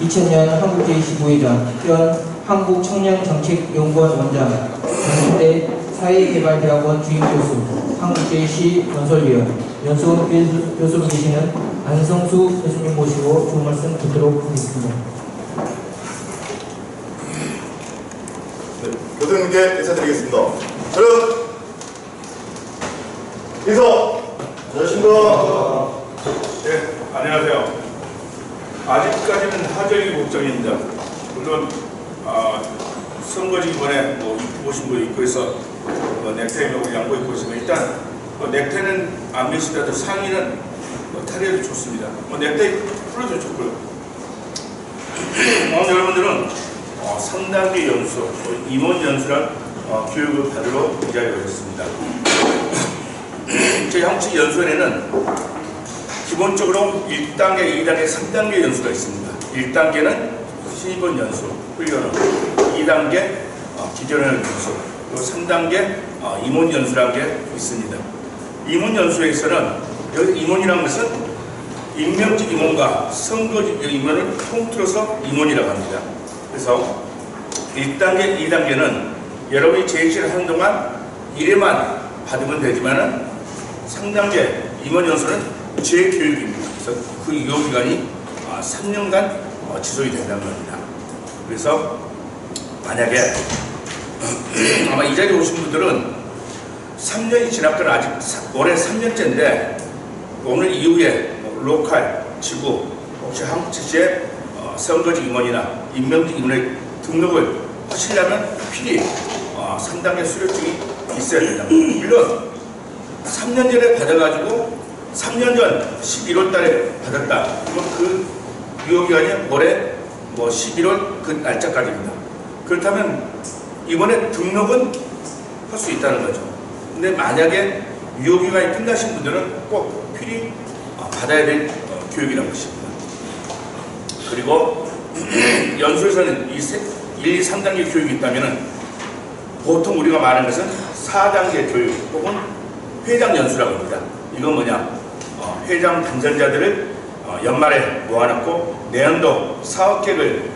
2000년 한국제이시 부회장, 현 한국청년정책연구원 원장, 연수대 사회개발대학원 주임교수, 한국제이시 건설위원, 연수원 교수로 계시는 안성수 교수님 모시고 좋은 말씀 듣도록 하겠습니다. 네, 교수님께 인사드리겠습니다. 저는 인사! 안녕하십니까? 네, 안녕하세요. 아직까지는 하정이 걱정입니다. 물론 선거지 이번에 입고 보신 분 입고 있어 넥타이로 양보 입고 있으면 일단 넥타이는 안 매시더라도 상의는 탈의해도 좋습니다. 넥타이 풀어도 좋고요. 여러분들은 3단계 연수, 임원 연수란 교육을 받으러 이 자리에 오셨습니다. 저희 한국식 연수원에는 기본적으로 1단계, 2단계, 3단계 연수가 있습니다. 1단계는 신입원 연수, 훈련원, 2단계 기존원 연수, 그리고 3단계 임원 연수라는 게 있습니다. 임원 연수에서는 여기 임원이라는 것은 임명직 임원과 선거직 임원을 통틀어서 임원이라고 합니다. 그래서 1단계, 2단계는 여러분이 제시를 하는 동안 1회만 받으면 되지만은 3단계 임원 연수는 재교육입니다. 그래서 그 유효기간이 3년간 지속이 된다는 겁니다. 그래서 만약에 아마 이 자리에 오신 분들은 3년이 지났거나 아직 올해 3년째인데 오늘 이후에 로컬, 지구, 혹시 한국제시의 선거직 임원이나 임명직 임원의 등록을 하시려면 필히 3단계 수료증이 있어야 된답니다. 물론 3년 전에 받아가지고 3년 전 11월 달에 받았다. 그럼 그 유효기간이 올해 11월 그 날짜까지입니다. 그렇다면 이번에 등록은 할 수 있다는 거죠. 근데 만약에 유효기간이 끝나신 분들은 꼭 필히 받아야 될 교육이라는 것입니다. 그리고 연수에서는 1, 2, 3단계 교육이 있다면 보통 우리가 말하는 것은 4단계 교육 혹은 회장 연수라고 합니다. 이건 뭐냐? 회장 당선자들을 연말에 모아놓고 내년도 사업계획을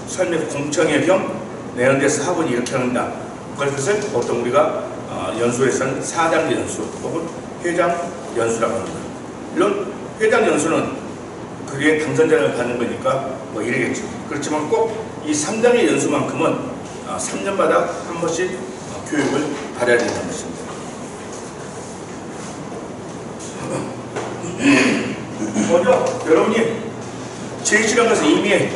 설명 공청회 겸 내년도에 사업은 이렇게 한다. 그것을 보통 우리가 연수에서는 4단계 연수 혹은 회장 연수라고 합니다. 물론 회장 연수는 그게 당선자를 받는 거니까 이래겠죠. 그렇지만 꼭 이 3단계 연수만큼은 3년마다 한 번씩 교육을 받아야 된다는 것입니다. 먼저 여러분이 제시라는 것은 이미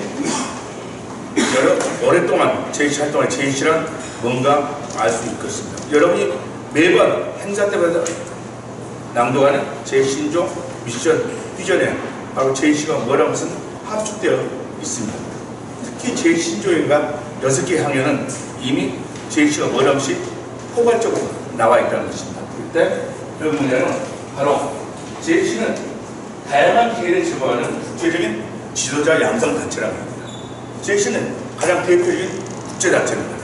오랫동안 제시 활동할 제시란 뭔가 알 수 있겠습니다. 여러분이 매번 행사 때마다 낭독하는 제시인종 미션 비전에 바로 제시가 뭐라는 것은 함축되어 있습니다. 특히 제시인종인가 6개 항에는 이미 제시가 뭐라는 것이 포괄적으로 나와 있다는 것입니다. 그때 여기 문제는 바로 제시는 다양한 기회를 제공하는 국제적인 지도자 양성 단체라고 합니다. 제시는 가장 대표적인 국제단체입니다.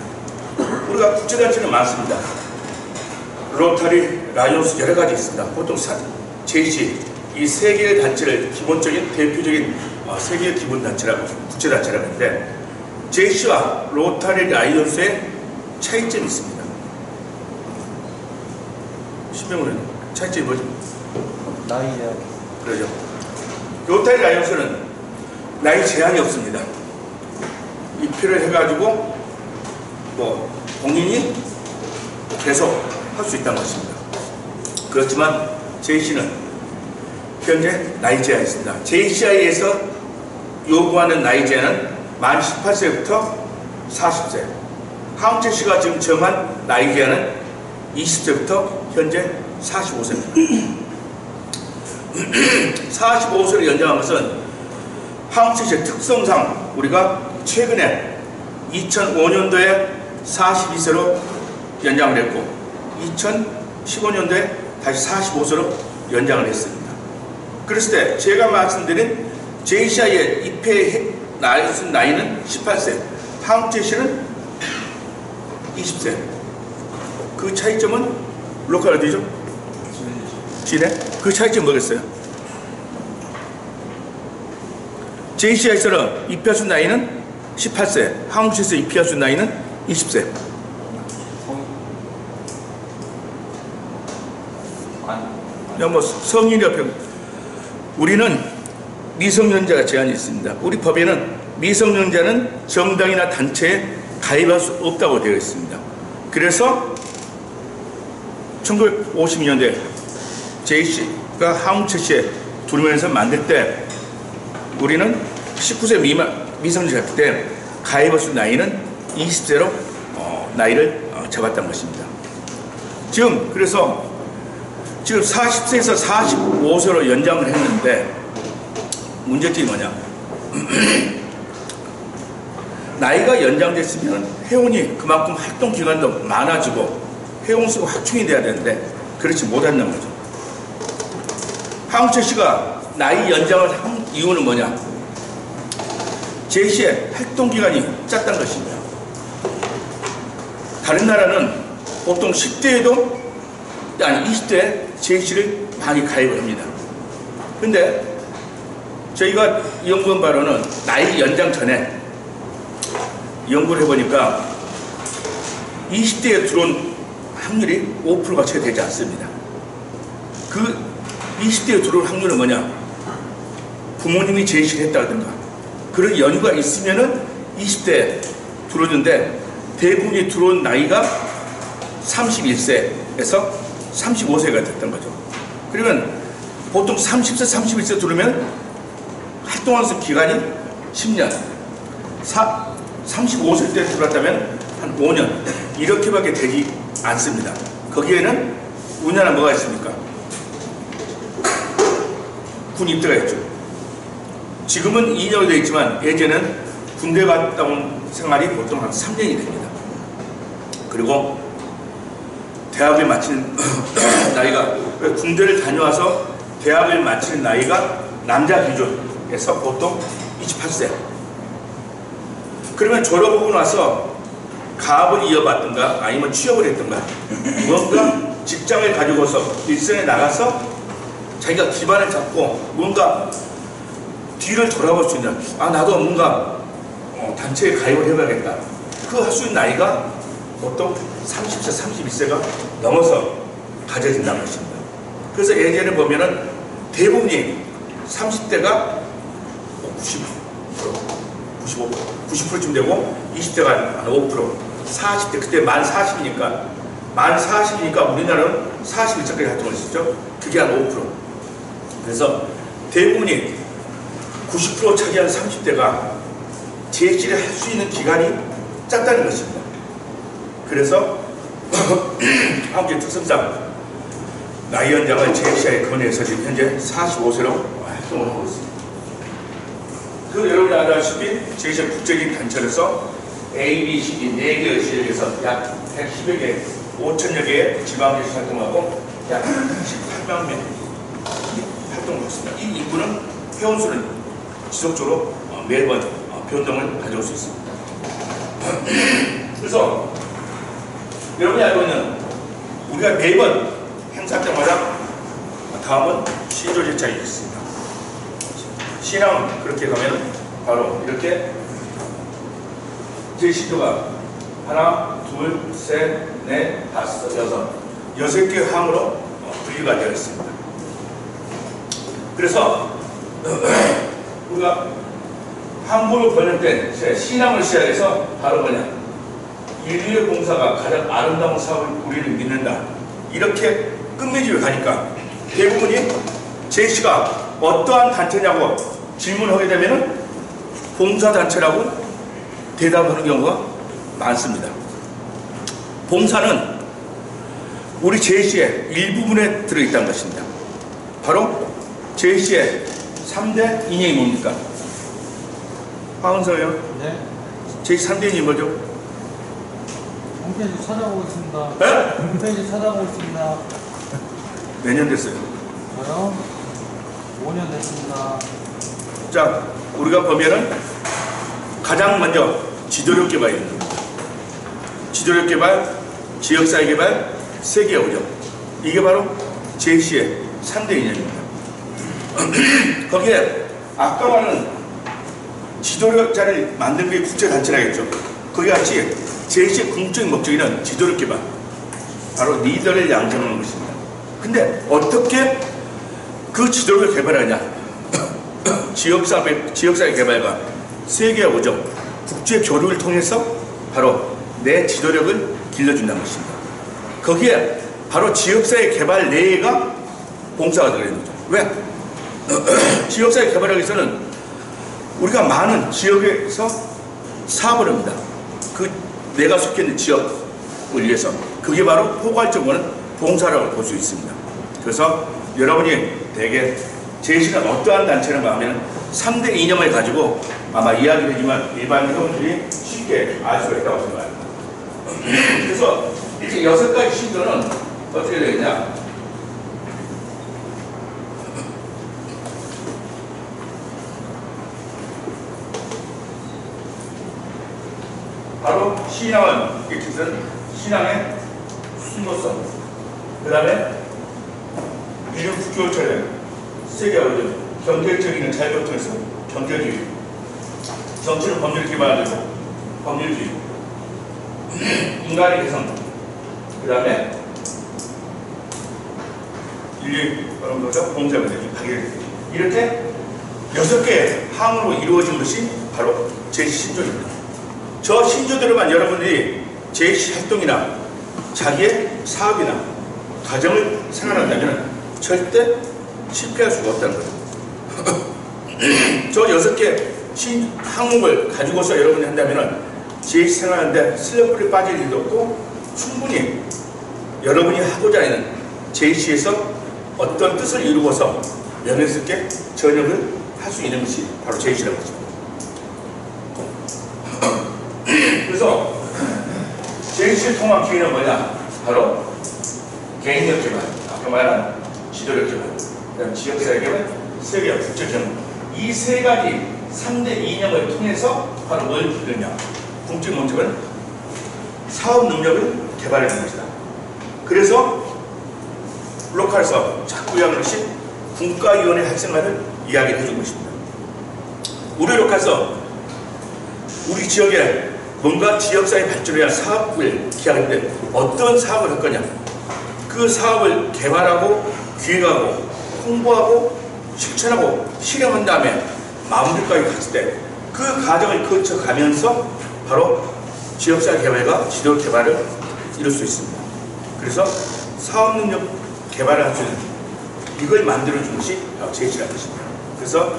우리가 국제단체는 많습니다. 로터리, 라이온스 여러 가지 있습니다. 보통 제시 이 세 개의 단체를 기본적인 대표적인 세 개의 기본 단체라고 국제단체라고 하는데 제시와 로터리, 라이온스의 차이점이 있습니다. 신명훈은 차이점이 뭐죠? 나이 제한. 그러죠. 로터리, 라이온스는 나이 제한이 없습니다. 입회를 해가지고 본인이 계속 할 수 있다는 것입니다. 그렇지만 제시는 현재 나이 제한이 있습니다. JCI에서 요구하는 나이 제한은 만 18세부터 40세. 한국제시가 지금 정한 나이 제한은 20세부터 현재 45세입니다. 45세로 연장한 것은 한국제시의 특성상 우리가 최근에 2005년도에 42세로 연장을 했고 2015년도에 다시 45세로 연장을 했습니다. 그랬을 때 제가 말씀드린 JCI의 입회 나이는 18세, 한국제시는 20세. 그 차이점은 로컬 어디죠? 진해? 그 차이점 뭐겠어요? JCI에서는 입회할 수 있는 나이는 18세, 한국시에서 입회할 수 있는 나이는 20세. 뭐 성인이 옆에 우리는 미성년자가 제한이 있습니다. 우리 법에는 미성년자는 정당이나 단체에 가입할 수 없다고 되어 있습니다. 그래서 1950년대 JC가 한국체시에 두루면서 만들 때 우리는 19세 미만 미성년자였기 때문에 가입할 수 있는 나이는 20세로 나이를 잡았던 것입니다. 그래서 지금 40세에서 45세로 연장을 했는데 문제점이 뭐냐? 나이가 연장됐으면 회원이 그만큼 활동 기간도 많아지고 회원 수가 확충이 돼야 되는데 그렇지 못한다는 거죠. 한국체시가 나이 연장을 한 이유는 뭐냐? JC의 활동 기간이 짧다는 것입니다. 다른 나라는 보통 10대에도 아니 20대에 JC를 많이 가입을 합니다. 근데 저희가 연구한 바로는 나이 연장 전에 연구를 해보니까 20대에 들어온 확률이 5%가 채 되지 않습니다. 그 20대에 들어올 확률은 뭐냐? 부모님이 JC를 했다든가 그런 연유가 있으면은 20대에 들어오는데 대부분이 들어온 나이가 31세에서 35세가 됐던 거죠. 그러면 보통 30세, 31세 들어오면 활동하는 기간이 10년, 35세 때 들어왔다면 한 5년 이렇게밖에 되지 않습니다. 거기에는 우리나라 뭐가 있습니까? 군 입대가 있죠. 지금은 2년이 되어 있지만 예전에는 군대 갔다 온 생활이 보통 한 3년이 됩니다. 그리고 대학을 마치는 나이가 군대를 다녀와서 대학을 마치는 나이가 남자 기준에서 보통 28세. 그러면 졸업하고 나서 가업을 이어받든가 아니면 취업을 했든가 뭔가 직장을 가지고서 일선에 나가서 자기가 기반을 잡고 뭔가 뒤를 돌아볼 수 있는 나도 뭔가 단체에 가입을 해봐야겠다. 그 할 수 있는 나이가 보통 30세, 31세가 넘어서 가져진다는 것입니다. 그래서 예전에 보면은 대부분이 30대가 90%쯤 되고 20대가 한 5%, 40대 그때 만 40이니까 우리나라는 41세까지 활동을 했었죠. 그게 한 5%. 그래서 대부분이 90% 차지한 30대가 JC를 할 수 있는 기간이 짧다는 것입니다. 그래서 한국의 특성상 나이 연장을 JC에 권해서 지금 현재 45세로 활동을 하고 있습니다. 그 여러분이 아다시피 JC가 국제적인 단체로서 A, B, C, D 4개의 지역에서 약 110여 개, 5천여 개의 지방에서 활동하고 약 18만 명 활동을 했습니다. 이 인구는 회원수는 지속적으로 매번 변동을 가져올 수 있습니다. 그래서 여러분이 알고 있는 우리가 매번 행사 때마다 다음은 신조 제차가 있습니다. 신앙은 그렇게 가면 바로 이렇게 제 신조가 하나, 둘, 셋, 넷, 다섯, 여섯 개의 항으로 분류가 되어 있습니다. 그래서 우리가 항목을 번역된 신앙을 시작해서 바로 뭐냐? 인류의 봉사가 가장 아름다운 사업을 우리는 믿는다. 이렇게 끝맺음을 가니까 대부분이 JC가 어떠한 단체냐고 질문하게 되면은 봉사단체라고 대답하는 경우가 많습니다. 봉사는 우리 JC의 일부분에 들어있다는 것입니다. 바로 JC의 3대 인연이 뭡니까? 황은서요? 네. JC 3대 인연이 뭐죠? 홈페이지 찾아보고 있습니다. 네? 홈페이지 찾아보고 있습니다. 몇 년 됐어요? 저요? 5년 됐습니다. 자, 우리가 보면은 가장 먼저 지도력 개발입니다. 지도력 개발, 지역사회 개발, 세계 오점. 이게 바로 JC의 3대 인연입니다. 거기에 아까 말하는 지도자를 만든 게 국제단체라겠죠. 거기 같이 제시의 궁극적인 목적이는 지도력 개발, 바로 리더를 양성하는 것입니다. 근데 어떻게 그 지도력을 개발하냐? 지역사회 개발과 세계화 우정, 국제 교류를 통해서 바로 내 지도력을 길러준다는 것입니다. 거기에 바로 지역사회 개발 내가 봉사가 들어있는 거죠. 왜? 지역사회 개발하기 위해서는 우리가 많은 지역에서 사업을 합니다. 그 내가 속해 있는 지역을 위해서. 그게 바로 포괄적으로는 봉사라고 볼 수 있습니다. 그래서 여러분이 대개 제시는 어떠한 단체인가 하면 3대 이념을 가지고 아마 이야기를 하지만 일반 회원들이 쉽게 알 수가 있다고 생각합니다. 그래서 이렇게 6가지 신조는 어떻게 되겠냐? 바로 신앙은 이 뜻은 신앙의 순도성, 그 다음에 미국 국교처럼 세계화를 경제적인 자유를 통해서 경제주의, 정치는 법률 기반화되고 법률주의, 인간의 개성, 그 다음에 인류 봉사가 되죠. 이렇게 6개의 항으로 이루어진 것이 바로 제10신조입니다. 저 신조대로만 여러분들이 제시 활동이나 자기의 사업이나 가정을 생활한다면 절대 실패할 수가 없다는 거예요. 저 6개 항목을 가지고서 여러분이 한다면 제시 생활하는데 슬럼프에 빠질 일도 없고 충분히 여러분이 하고자 하는 제시에서 어떤 뜻을 이루어서 명예스럽게 전역을 할 수 있는 것이 바로 제시라고 하죠. 그래서 제시를 통한 기회는 뭐냐? 바로 개인력 개발, 아까 말한 지도력 개발, 그다음 지역사회 개발, 세계화, 국제 경험, 이 3가지 3대 이념을 통해서 바로 뭘 기르냐? 궁극적 목적은 사업 능력을 개발하는 것이다. 그래서 로컬에서 자꾸 이야기하는 것이 국가위원회 활성화를 이야기를 해준 것입니다. 우리 로컬에서 우리 지역에 뭔가 지역사회 발전을 위한 사업을 기획하는데 어떤 사업을 할 거냐? 그 사업을 개발하고 기획하고 홍보하고 실천하고 실행한 다음에 마무리까지 갔을 때 그 과정을 거쳐가면서 바로 지역사회 개발과 지도 개발을 이룰 수 있습니다. 그래서 사업 능력 개발을 할 수 있는 이걸 만들어준 것이 바로 제시라는 것입니다. 그래서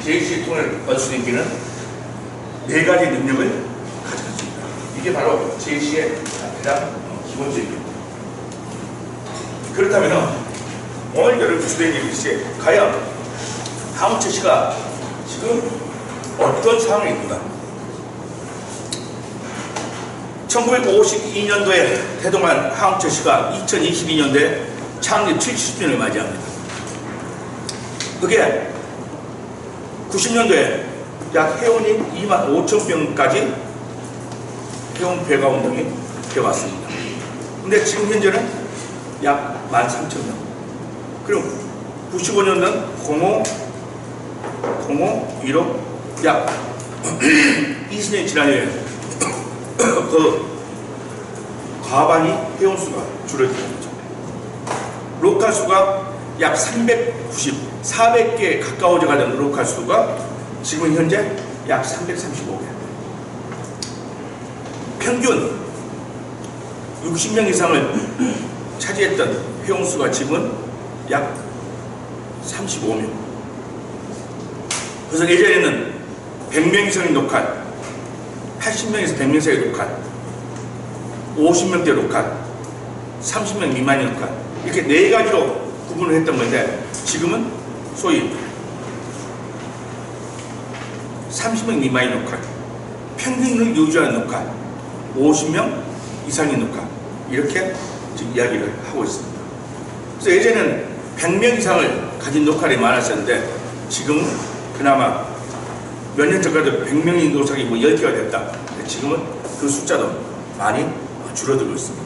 제시를 통해 얻을 수 있는 길은 4가지 능력을 가져갔습니다. 이게 바로 제시의 가장 기본적입니다. 그렇다면 오늘 여러분 주된 얘기시 과연 하웅채 씨가 지금 어떤 상황에 있는가? 1952년도에 태동한 하웅채 씨가 2022년도에 창립 70주년을 맞이합니다. 그게 90년도에 약 회원이 25,000명까지 회원 배가 운동이 되어왔습니다. 근데 지금 현재는 약 13,000명. 그리고 95년도는 05, 15, 약 20년이 지나야 그 과반이 회원 수가 줄어들는 거죠. 로컬 수가 약 390, 400개에 가까워져 가는 로컬 수가 지금 현재 약 335개. 평균 60명 이상을 차지했던 회원수가 지금은 약 35명. 그래서 예전에는 100명 이상의 로컬, 80명에서 100명 사이의 로컬, 50명대 로컬, 30명 미만의 로컬, 이렇게 4가지로 구분을 했던 건데 지금은 소위 30명 미만의 로컬, 평균을 유지하는 로컬, 50명 이상의 로컬, 이렇게 지금 이야기를 하고 있습니다. 그래서 예전에는 100명 이상을 가진 로컬이 많았었는데 지금은 그나마 몇 년 전까지도 100명의 로컬이 뭐 10개가 됐다. 지금은 그 숫자도 많이 줄어들고 있습니다.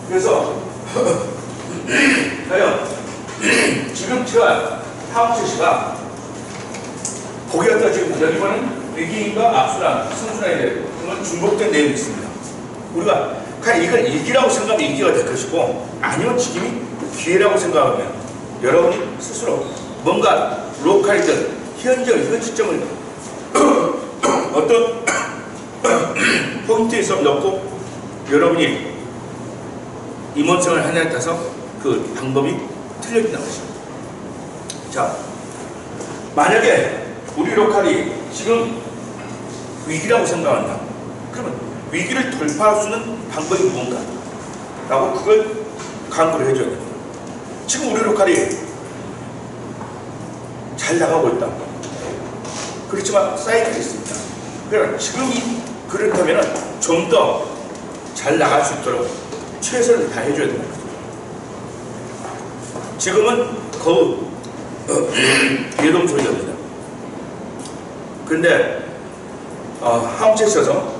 그래서 과연 지금 제가 하웅채 씨가 거기에 따라 지금 여기서는 위기인과 악순환, 선순환이 되고 그건 중복된 내용이 있습니다. 우리가 그냥 이걸 위기라고 생각하면 위기가 될 것이고 아니면 지금이 기회라고 생각하면 여러분이 스스로 뭔가 로컬이든 현 시점을 어떤 포인트에서 넣고 여러분이 임원성을 하냐에 따라서 그 방법이 틀려진다는 것입니다. 자, 만약에 우리 로컬이 지금 위기라고 생각한다. 그러면 위기를 돌파할 수 있는 방법이 무언가? 라고 그걸 강구를 해줘야 됩니다. 지금 우리 로컬이 잘 나가고 있다. 그렇지만 사이클이 있습니다. 그러니까 지금이 그렇다면 좀 더 잘 나갈 수 있도록 최선을 다해줘야 됩니다. 지금은 거의 대동소이합니다. 그런데 항체에 있어서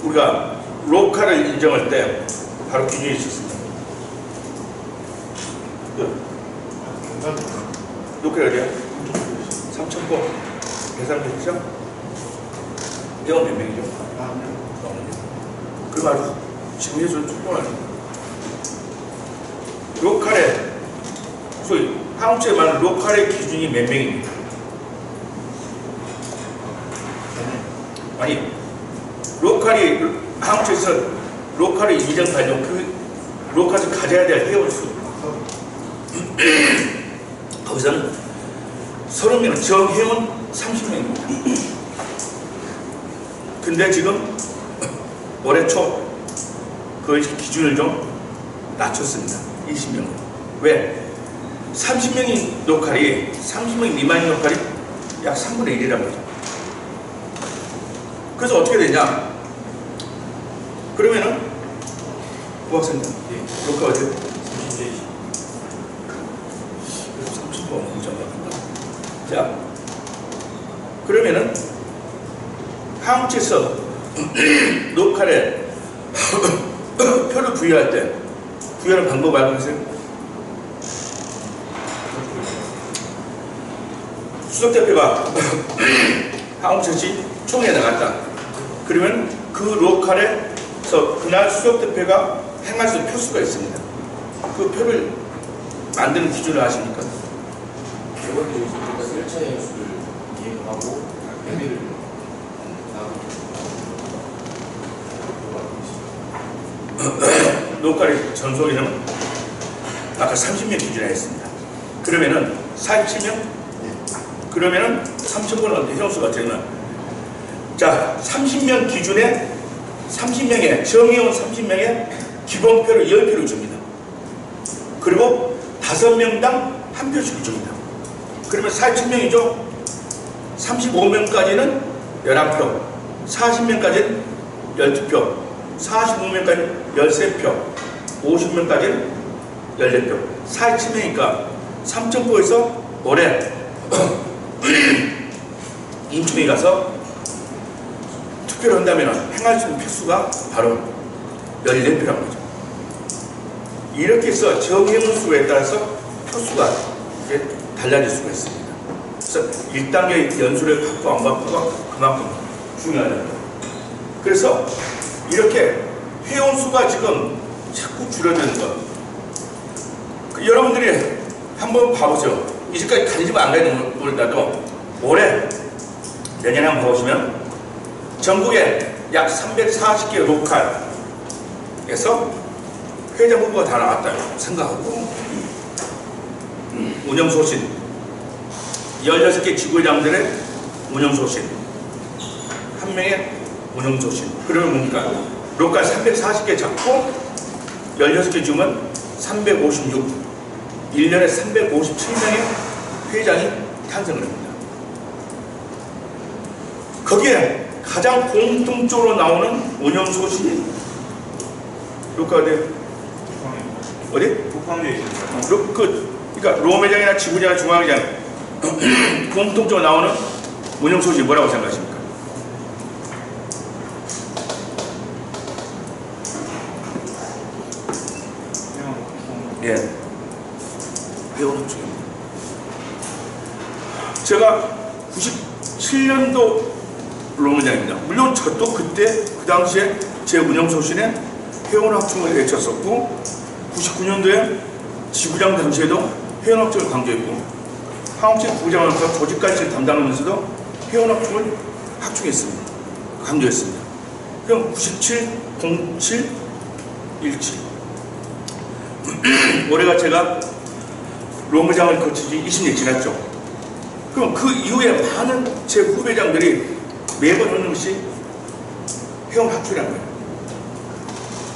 우리가 로컬을 인정할 때 바로 기준이 있었습니다. 로컬이 어디야? 3,000고 계산되죠? 이건 몇 명이죠? 그 말은 지금 해서는 충분하죠. 로컬의 소위 항체에 말하는 로컬의 기준이 몇 명입니다. 아니 로컬이 항체에서 로컬의 이전 발령 그 로컬에서 가져야 될 회원 수 거기서는 30명 정회원 30명입니다. 근데 지금 올해 초 그 기준을 좀 낮췄습니다. 20명. 왜? 30명인 로컬이 30명 미만인 로컬이 약 3분의 1이라는 거죠. 그래서 어떻게 되냐? 그러면은 고학생들 로컬 어디요? 30번 공정합니다. 자, 그러면은 항체에서 로컬에 표를 부여할 때 부여하는 방법 알고 계세요? 수석대표가 항체시 총회에 나갔다. 그러면 그 로컬에서 그날 수석대표가 행할 수 있는 표수가 있습니다. 그 표를 만드는 기준을 아십니까? 저번에 우리가 1차 연수를 이행하고 예배를 로컬의 전소리는 아까 30명 기준에 했습니다. 그러면은 47명? 그러면은 3,000번은 회원수가 되면 자 30명 기준에 30명의 정회원 30명의 기본표를 10표를 줍니다. 그리고 5명당 한 표씩을 줍니다. 그러면 47명이죠. 35명까지는 11표, 40명까지는 12표, 45명까지는 13표, 50명까지는 14표, 47명이니까 3,000포에서 올해 인중에 가서 투표를 한다면 행할 수 있는 표수가 바로 14표라는 거죠. 이렇게 해서 정회원 수에 따라서 표수가 달라질 수가 있습니다. 그래서 1단계 연수를 받고 안 받고가 그만큼 중요하다. 그래서 이렇게 회원 수가 지금 자꾸 줄어드는 것. 여러분들이 한번 봐보죠. 이제까지 간지면 안 가는 몰라도 올해 내년에 한번 봐보시면 전국에 약 340개 로컬에서 회장 후보가 다 나왔다 생각하고 운영소신 16개 지구회장들의 운영소신 한 명의 운영소신 그러면 뭡니까? 로컬 340개 잡고 16개 주면 356 1년에 357명의 회장이 탄생을 합니다. 거기에 가장 공통적으로 나오는 운영소신이 로컬 어디? 북한에 있습니다. 그러니까 롬회장이나 지구회장, 중앙회장 공통적으로 나오는 운영소신이 뭐라고 생각하십니까? 예, 회원 중입니다. 제가 7년도 노무장입니다. 물론 저도 그때 그 당시에 제 운영소신에 회원학충을 외쳤었고 99년도에 지부장 당시에도 회원학충을 강조했고 항암체 부부장으로서 조직관리를 담당하면서도 회원학충을 확충했습니다. 강조했습니다. 그럼 97, 07, 17 올해가 제가 노무장을 거치지 20년이 지났죠. 그럼 그 이후에 많은 제 후배장들이 매번 하는 것이 회원학충이라는 거예요.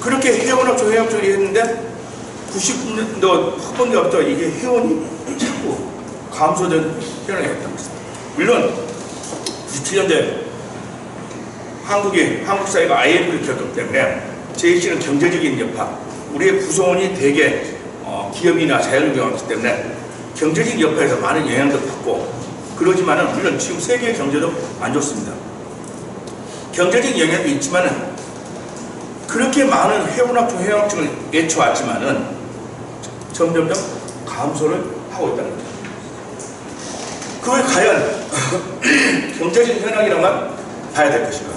그렇게 회원학충을 했는데 90년도 후반기부터 이게 회원이 자꾸 감소된 현상이 있다고 했습니다. 물론 97년도에 한국 사회가 IMF를 겪었기 때문에 JC는 경제적인 여파, 우리의 구성원이 대개 기업이나 자연경영이기 때문에 경제적인 여파에서 많은 영향도 받고 그러지만은 물론 지금 세계 경제도 안 좋습니다. 경제적인 영향도 있지만은 그렇게 많은 회원학충을 애쳐왔지만은 점점점 감소를 하고 있다는 거죠. 그걸 과연 경제적인 현황이라만 봐야 될 것인가?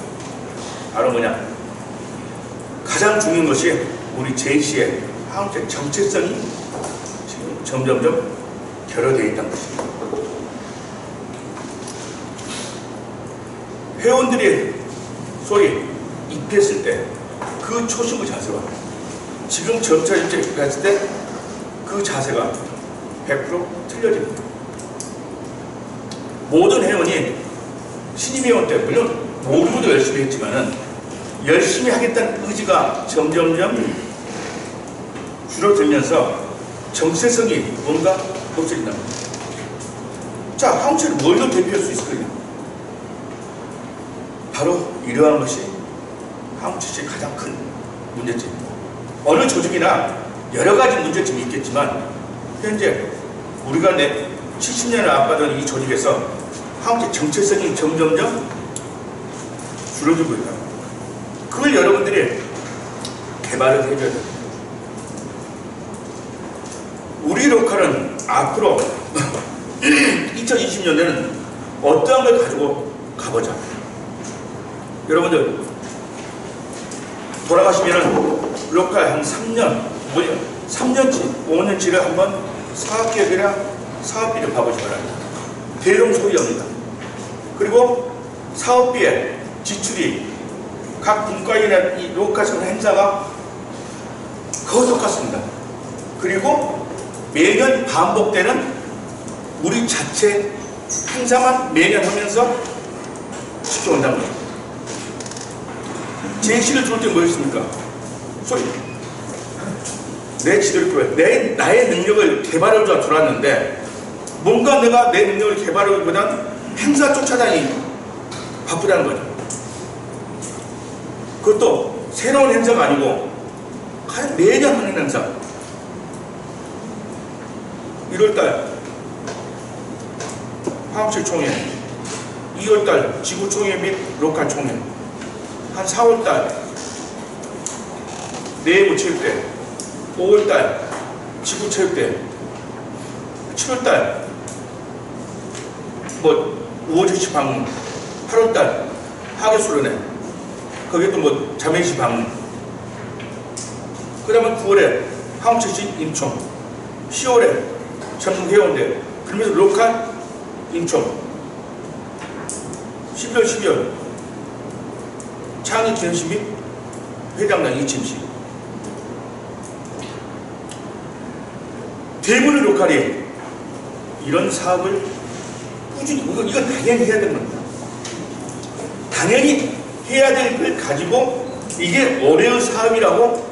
바로 뭐냐? 가장 중요한 것이 우리 JC의 한국의 정체성이 지금 점점점 결여되어 있다는 것입니다. 회원들이 소위 입회했을 때 그 초심의 자세와 지금 점차 입회했을 때 그 자세가 100% 틀려집니다. 모든 회원이 신입 회원 때 물론 모두도 열심히 했지만은 열심히 하겠다는 의지가 점점점 줄어들면서 정체성이 뭔가 없어진다. 자, 한국체를 뭘로 대표할 수 있을까요? 바로 이러한 것이 한국체의 가장 큰 문제점입니다. 어느 조직이나 여러 가지 문제점이 있겠지만 현재 우리가 70년을 앞받은 이 조직에서 한국체 정체성이 점점점 줄어들고 있다. 그걸 여러분들이 개발을 해줘야 됩니다. 우리 로컬은 앞으로 2020년에는 어떠한 걸 가지고 가보자. 여러분들 돌아가시면은 로컬 한 3년치, 5년치를 한번 사업계획이나 사업비를 봐보시 바랍니다. 대동소이합니다. 그리고 사업비의 지출이 각 분과이나 이 로컬 행사가 거의 똑같습니다. 그리고 매년 반복되는 우리 자체 행사만 매년 하면서 지켜온다는 거예요. JC를 들어올 때 뭐였습니까? 소위 내 지도를 풀어야 나의 능력을 개발하자 들어왔는데 뭔가 내가 내 능력을 개발하기보단 행사 쫓아다니 바쁘다는 거죠. 그것도 새로운 행사가 아니고 매년 하는 행사. 1월달 화학실 총회, 2월달 지구총회 및 로컬 총회, 한 4월달 내부 체육대, 5월달 지구 체육대, 7월달 우호주시 방문, 8월달 하계수련회, 거기에 또 자매시 방문, 그 다음에 9월에 항체시 임총, 10월에 전문회원대, 그러면서 로컬 임총, 11월, 12월 창의 기념식 및 회장단 이침식. 대부분의 로컬이 이런 사업을 꾸준히, 이건 당연히 해야 되는 겁니다. 당연히 해야 될 걸 가지고 이게 올해의 사업이라고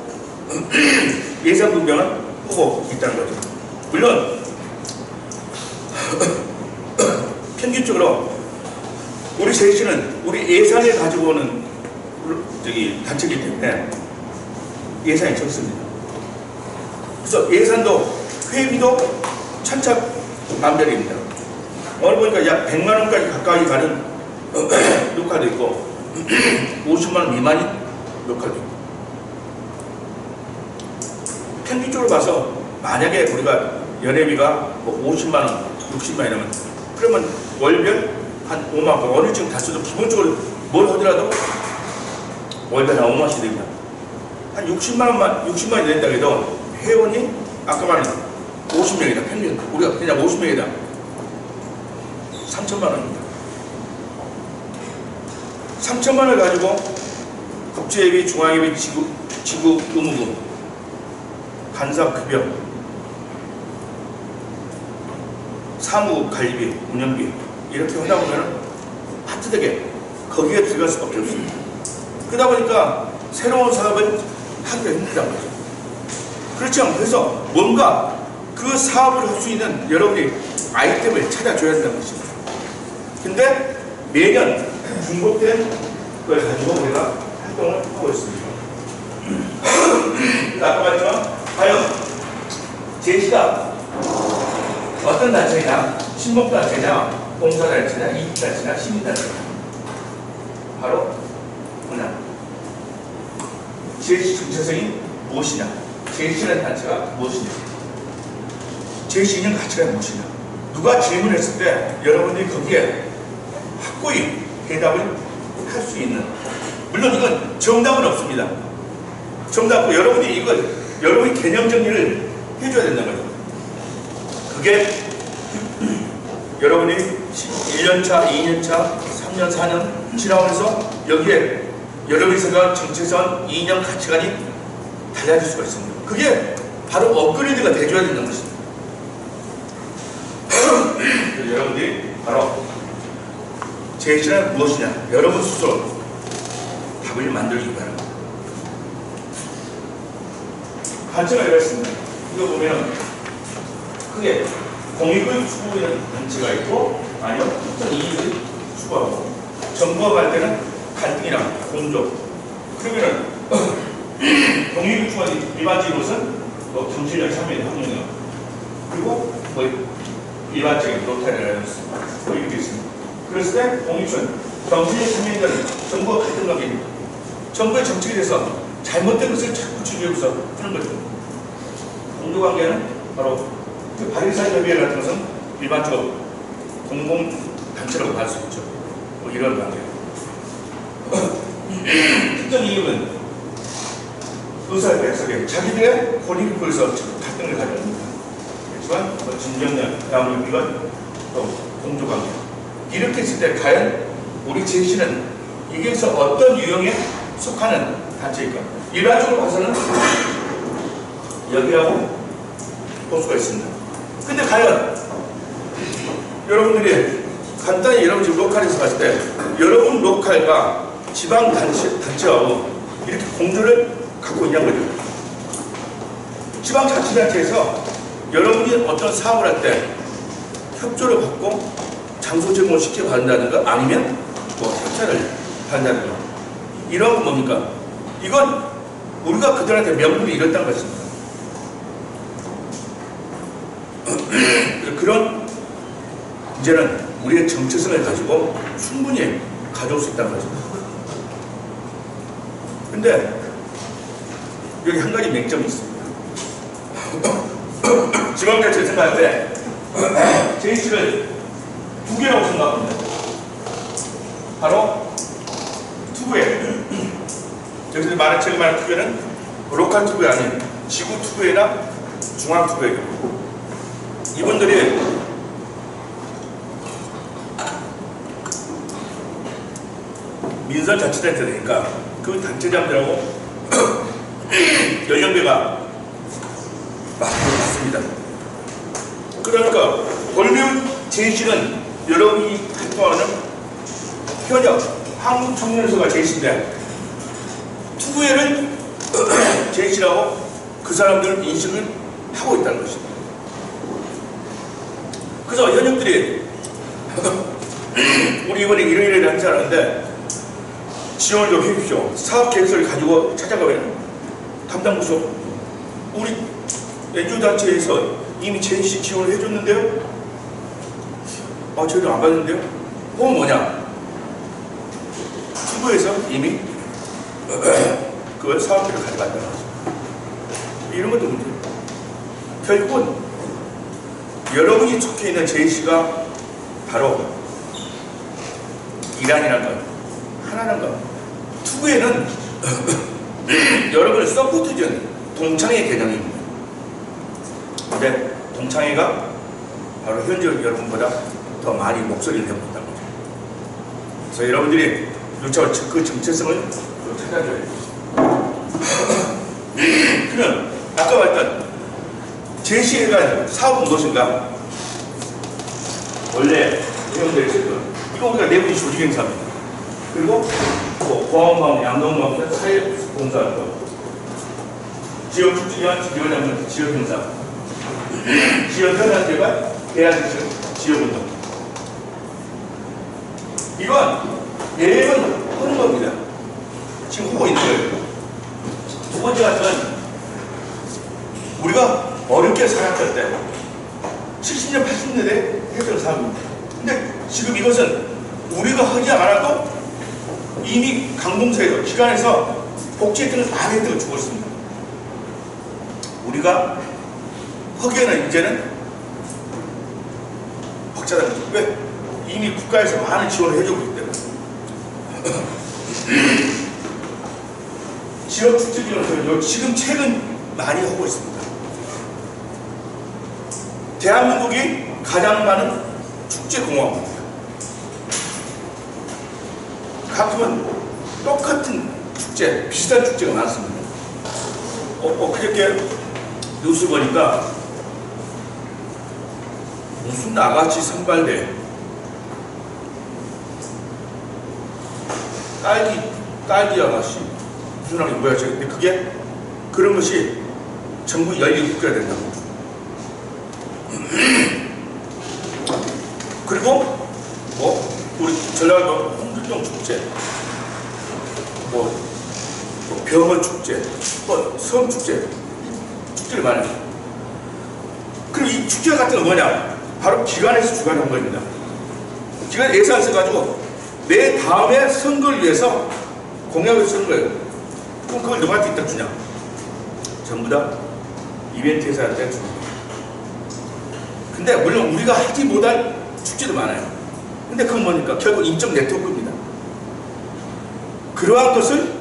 예산 분명은 하고 있다는 거죠. 물론 평균적으로 우리 JC는 우리 예산을 가지고 오는 단체이기 때문에 예산이 적습니다. 그래서 예산도 회비도 천차만별입니다. 오늘 보니까 약 100만 원까지 가까이 가는 녹화도 있고 50만 원 미만인 녹화도 있고, 평균적으로 봐서 만약에 우리가 연회비가 50만 원, 60만 원 이러면 그러면 월별 한 5만 건, 어느 지금 다 써도 기본적으로 뭘 하더라도 월간 한 5만씩 됩니다. 한 60만 원이 낸다 해도 회원이 아까 말한 50명이다. 평균 우리가 그냥 50명이다. 3천만 원입니다. 3천만 원을 가지고 국제예비, 중앙예비, 지구 의무금, 간사급여, 사무 관리비, 운영비 이렇게 하다 보면 파트되게 거기에 들어갈 수밖에 없습니다. 그러다 보니까 새로운 사업을 하기가 힘들단 말이죠. 그렇지 않고 그래서 뭔가 그 사업을 할 수 있는 여러분이 아이템을 찾아줘야 된다는 것입니다. 근데 매년 중복된 걸 가지고 우리가 활동을 하고 있습니다. 아까 말했지만 과연 제시가 어떤 단체냐, 신목단체냐, 봉사단체냐, 이익단체냐, 시민단체냐, 바로 하나 제시 정체성이 무엇이냐, 제시라는 단체가 무엇이냐, 제시 있는 가치가 무엇이냐. 누가 질문했을 때 여러분들이 거기에 확고히 대답을 할 수 있는, 물론 이건 정답은 없습니다. 정답 없고 여러분이 이걸 여러분이 개념 정리를 해줘야 된다는 거죠. 그게 여러분이 1년차, 2년차, 3년, 4년 지나오면서 여기에 여러분이 생각한 정체성, 이념, 가치관이 달라질 수가 있습니다. 그게 바로 업그레이드가 돼줘야 된다는 것입니다. 여러분들이 바로 제시는 무엇이냐, 여러분 스스로 답을 만들기 바랍니다. 단체가 이렇습니다. 이거 보면 크게 공익을 추구하는 단체가 있고, 아니면 특정 이익을 추구하고, 정부와 갈등은 갈등이랑 공조. 그러면은 공익을 추구하는 일반적인 것은 뭐 정치적 참여의 확률이요. 그리고 뭐 일반적인 로타리라는 뭐 이렇게 있습니다. 그랬을 때 공익은 정치적 참여인들은 정부와 갈등 관계입니다. 정부의 정책에 대해서 잘못된 것을 자꾸 주기해서 하는 거죠. 공조관계는 바로 그 바리사협의회 같은 것은 일반적으로 공공단체라고 할 수 있죠. 뭐 이런 관계예요. 특정 이익은 의사협회 자기들의 권익을 보여서 갈등을 가져옵니다. 그렇지만 뭐 진정량, 야물비관, 또 공조관계 이렇게 했을 때 과연 우리 제시는 이게서 어떤 유형에 속하는 단체일까? 일반적으로 봐서는 여기라고 볼 수가 있습니다. 근데 과연 여러분들이 간단히 여러분 지금 로컬에서 봤을 때 여러분 로컬과 지방 단체하고 이렇게 공조를 갖고 있냐는 거죠. 지방자치단체에서 여러분이 어떤 사업을 할 때 협조를 받고 장소 제공을 쉽게 받는다든가 아니면 뭐 협찬을 받는다든가 이런 건 뭡니까? 이건 우리가 그들한테 명분이 이렇다는 것입니다. 그런 이제는 우리의 정체성을 가지고 충분히 가져올 수 있다는 거죠. 근데 여기 한 가지 맹점이 있습니다. 지방자치를 생각할 때 제시를 두 개라고 생각합니다. 바로 투부회. 여기서 제가 말한 투부회는 로컬 투부회 아닌 지구 투부회나 중앙 투부회입니다. 이분들이 민선자치단체 되니까 그 단체장들하고 연령대가 맞습니다. 그러니까 권리의 제시는 여러분이 활동하는 현역 한국청년회가 제시인데 투구회를 제시라고 그 사람들은 인식을 하고 있다는 것입니다. 그래서 현역들이 우리 이번에 이런 하지 않았는데 지원을 좀 해주십시오. 사업 계획서를 가지고 찾아가면 담당 부서 우리 NGO단체에서 이미 제시 지원을 해줬는데요. 저희도 안 받는데요. 그건 뭐냐? 투부에서 이미 그걸 사업비를 가져간다는 거죠. 이런 것도 문제예요. 결국은 여러분이 속해 있는 제시가 바로 일환이라는 것, 하나는 것. 투구에는 여러분 서포트전, 동창회 개념입니다. 근데 동창회가 바로 현재 여러분보다 더 많이 목소리를 내본다는 거죠. 그래서 여러분들이 그 정체성을 찾아줘야 돼요. 그러면 아까 말했던 제시해가 사업은 무엇인가? 원래 내용들이 있을 거예요. 이거 우리가 내부지 조직 행사입니다. 그리고 보안방, 양동방, 사회봉사할 거, 지역 축제와 지역장면, 지역 행사, 지역 현안제가 대한민국 지역운동. 이건 매번 하는 겁니다. 지금 하고 있는 거예요. 두 번째 가지는 우리가 어렵게 살았을 때 70년, 80년대 했던 사업입니다. 근데 지금 이것은 우리가 하지 않아도 이미 강봉사에서 기관에서 복지 혜택을 많이 혜택을 주고 있습니다. 우리가 하기에는 이제는 박자다. 왜? 이미 국가에서 많은 지원을 해주고 있기 때문에. 지역 축제 지원을 지금 최근 많이 하고 있습니다. 대한민국이 가장 많은 축제공화국입니다. 가끔은 똑같은 축제, 비슷한 축제가 많습니다. 그저께 뉴스 보니까 무슨 아가씨 선발대 딸기 아가씨 무슨 아가씨 뭐야? 근데 그게 그런 것이 전부 열리국가가 된다고. 그리고 우리 전라도 홍길동 축제, 병원 축제, 섬 축제, 축제를 많이 해요. 그리고 이 축제 같은 건 뭐냐? 바로 기관에서 주관한 겁니다. 기관 예산을 써가지고 내 다음에 선거를 위해서 공약을 쓰는 거예요. 그럼 그걸 누구한테 이따 주냐? 전부 다 이벤트 회사한테 주는 거예요. 근데 물론 우리가 하지 못할 축제도 많아요. 근데 그건 뭐니까? 결국 인적 네트워크입니다. 그러한 것을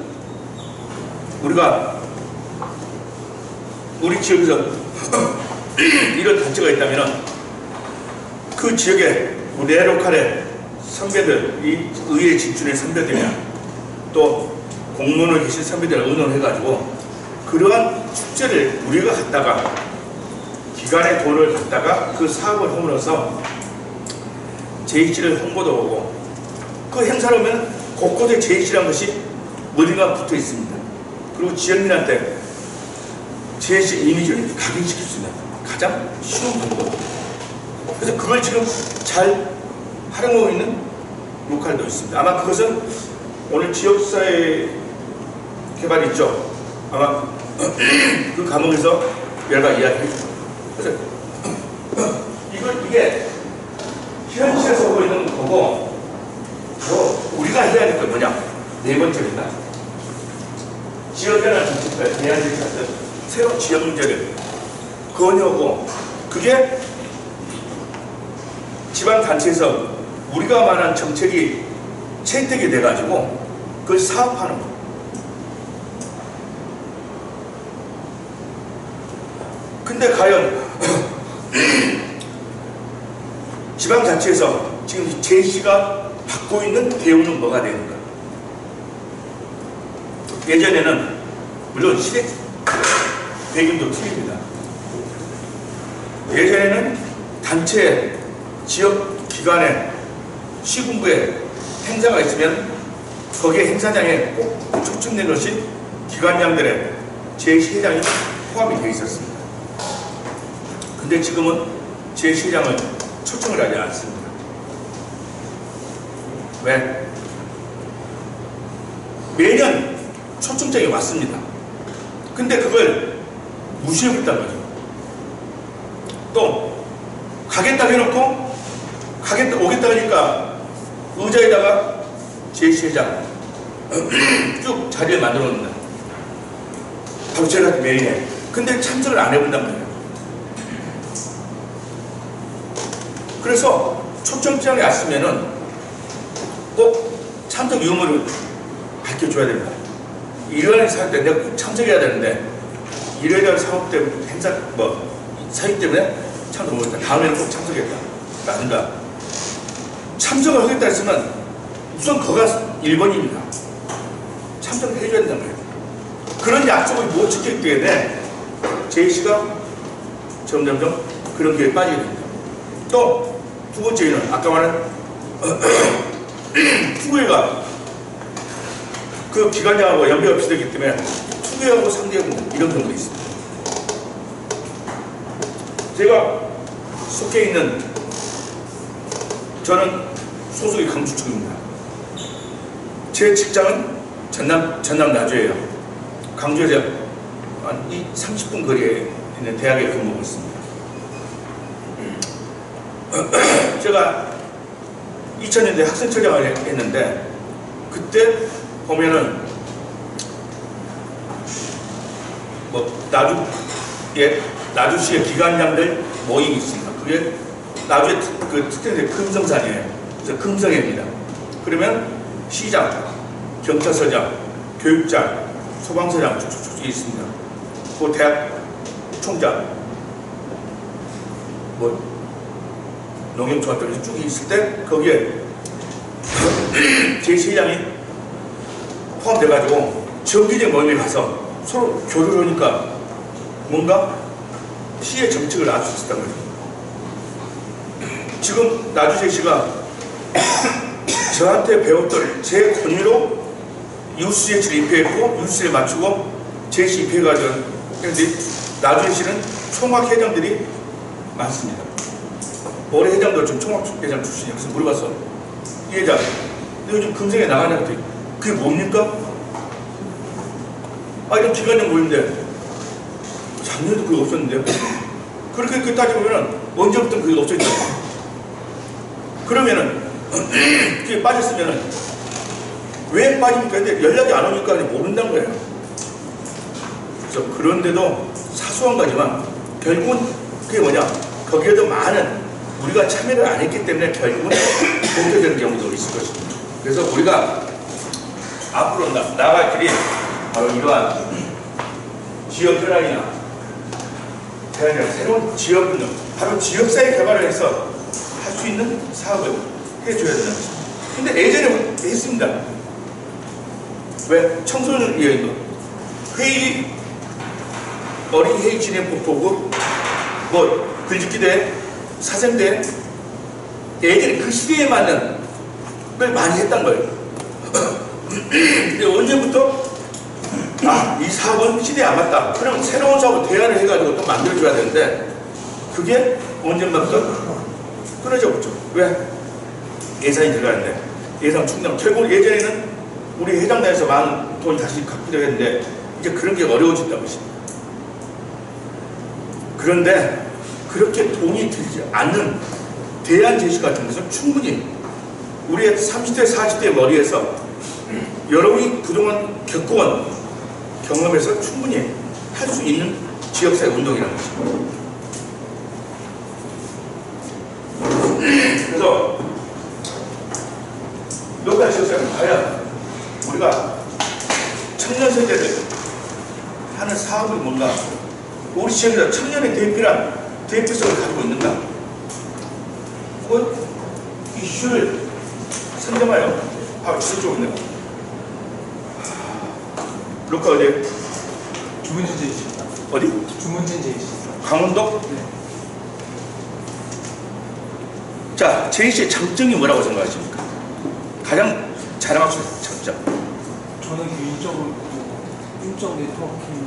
우리가 우리 지역에서 이런 단체가 있다면 그 지역에 우리 레로칼의 선배들, 이 의회 진출의 선배들이나 또 공무원을 계신 선배들을 의논해가지고 그러한 축제를 우리가 갖다가 기관의 돈을 갖다가 그 사업을 함으로써 JC를 홍보도 오고 그 행사를 하면 곳곳에 JC라는 것이 어딘가 붙어 있습니다. 그리고 지역민한테 JC 이미지를 각인시킬 수 있는 가장 쉬운 방법. 그래서 그걸 지금 잘 활용하고 있는 로컬도 있습니다. 아마 그것은 오늘 지역사회 개발이 있죠. 아마 그 과목에서 여러 가지 이야기를 해주죠. 그래서 이게 현실에서 하고 있는 거고 우리가 해야 될 건 뭐냐? 네 번째입니다. 지역이라는 정책과 대안을 찾는 새로운 지역 문제를 건의하고 그게 지방단체에서 우리가 말한 정책이 채택이 돼가지고 그걸 사업하는 거. 근데 과연 지방자치에서 지금 제시가 받고 있는 대우는 뭐가 되는가? 예전에는 물론 시대 배경도 틀립니다. 예전에는 단체, 지역 기관에 시군구에 행사가 있으면 거기에 행사장에 꼭 초청된 것이 기관장들의 제시회장이 포함이 되어 있었습니다. 근데 지금은 제시회장을 초청을 하지 않습니다. 왜? 매년 초청장이 왔습니다. 근데 그걸 무시해버렸다는 거죠. 또 가겠다 해놓고 오겠다 하니까 의자에다가 제시회장 쭉 자리를 만들어 놓는다. 바로 제가 매일에. 근데 참석을 안 해본단 말이에요. 그래서 초청장이 왔으면은 꼭 참석 유무를 밝혀줘야 됩니다. 일요일 사업 때 내가 꼭 참석해야 되는데 일요일 사업 때 행사 사익 때문에 참석 못했다. 다음에는 꼭 참석했다. 라든가 참석을 하겠다 했으면 우선 거가 1번입니다. 참석을 해줘야 된다는 거예요. 그런 약속을 못 지켰기 때문에 제이씨가 점점점 그런 길에 빠지게 됩니다. 또 두 번째는 아까 말한 투구회가 그 기관장하고 연배가 비슷하기 때문에 투구회하고 상대하고 이런 경우도 있습니다. 제가 속해 있는 저는 소속이 강주 쪽입니다. 제 직장은 전남 나주예요. 강주에서 한 30분 거리에 있는 대학에 근무하고 있습니다. 제가 2000년대 학생처장을 했는데 그때 보면은 나주시의 기관장들 모임이 있습니다. 그게 나주의 그 특징이 금성산이에요. 그래서 금성입니다. 그러면 시장, 경찰서장, 교육장, 소방서장 쭉 있습니다. 그 대학 총장, 농협조합들이 쭉 있을 때 거기에 제 시장이 포함돼가지고 정기적 모임에 가서 서로 교류를 하니까 뭔가 시의 정책을 알 수 있었던 거죠. 지금 나주제시가 저한테 배웠던 제 권위로 UCH를 입회했고 UC를 맞추고 제시 입회해가지고 했는데 나주제시는 총학회장들이 많습니다. 올해 회장도 지금 총학회장 출신이에요. 그래서 물어봤어. 이 회장, 너 요즘 금성에 나가냐 했더니 그게 뭡니까? 이런 기관장 모임인데 작년에도 그게 없었는데요. 그렇게 따져보면 언제부터 그게 없어졌죠. 그러면은 그게 빠졌으면은 왜 빠집니까? 근데 연락이 안 오니까 모른다는 거예요. 그래서 그런데도 사소한 거지만 결국은 그게 뭐냐? 거기에도 많은 우리가 참여를 안 했기 때문에 결국은 공개되는 경우도 있을 것입니다. 그래서 우리가 앞으로 나아갈 길이 바로 이러한 지역 혈안이나 새로운 지역 운영, 바로 지역사회 개발을 해서 할 수 있는 사업을 해줘야 되는 것입니다. 근데 예전에 했습니다. 왜? 청소년을 위해 회의, 어린이 회의 진행 보고, 글짓기대, 사생대, 예전에 그 시대에 맞는 걸 많이 했단 거예요. 근데 언제부터 이 사업은 시대에 안 맞다. 그럼 새로운 사업을 대안을 해가지고 또 만들어줘야 되는데 그게 언제부터 끊어져 버렸죠. 왜? 예산이 들어가는데 예산 충당. 결국 예전에는 우리 회장단에서 많은 돈이 다시 갚으려고 했는데 이제 그런 게 어려워진다는 것입니다. 그런데 그렇게 돈이 들지 않는 대안 제시 같은 것은 충분히 우리의 30대, 40대 머리에서 여러분이 그동안 겪어온 경험에서 충분히 할 수 있는 지역사회 운동이라는 것입니다. 그래서 lokal 지역사회는 과연 우리가 청년 세대를 하는 사업이 뭔가 우리 지역에서 청년의 대표성을 가지고 있는가? 혹은 이슈를 선정하여 바로 지속적으로 있는 lokal 어디? 주문진 제이씨입니다. 어디? 주문진 제이씨. 강원도? 네. 자, 제이씨의 장점이 뭐라고 생각하십니까? 가장 자랑할 수 있는 장점. 저는 개인적으로 인적 네트워킹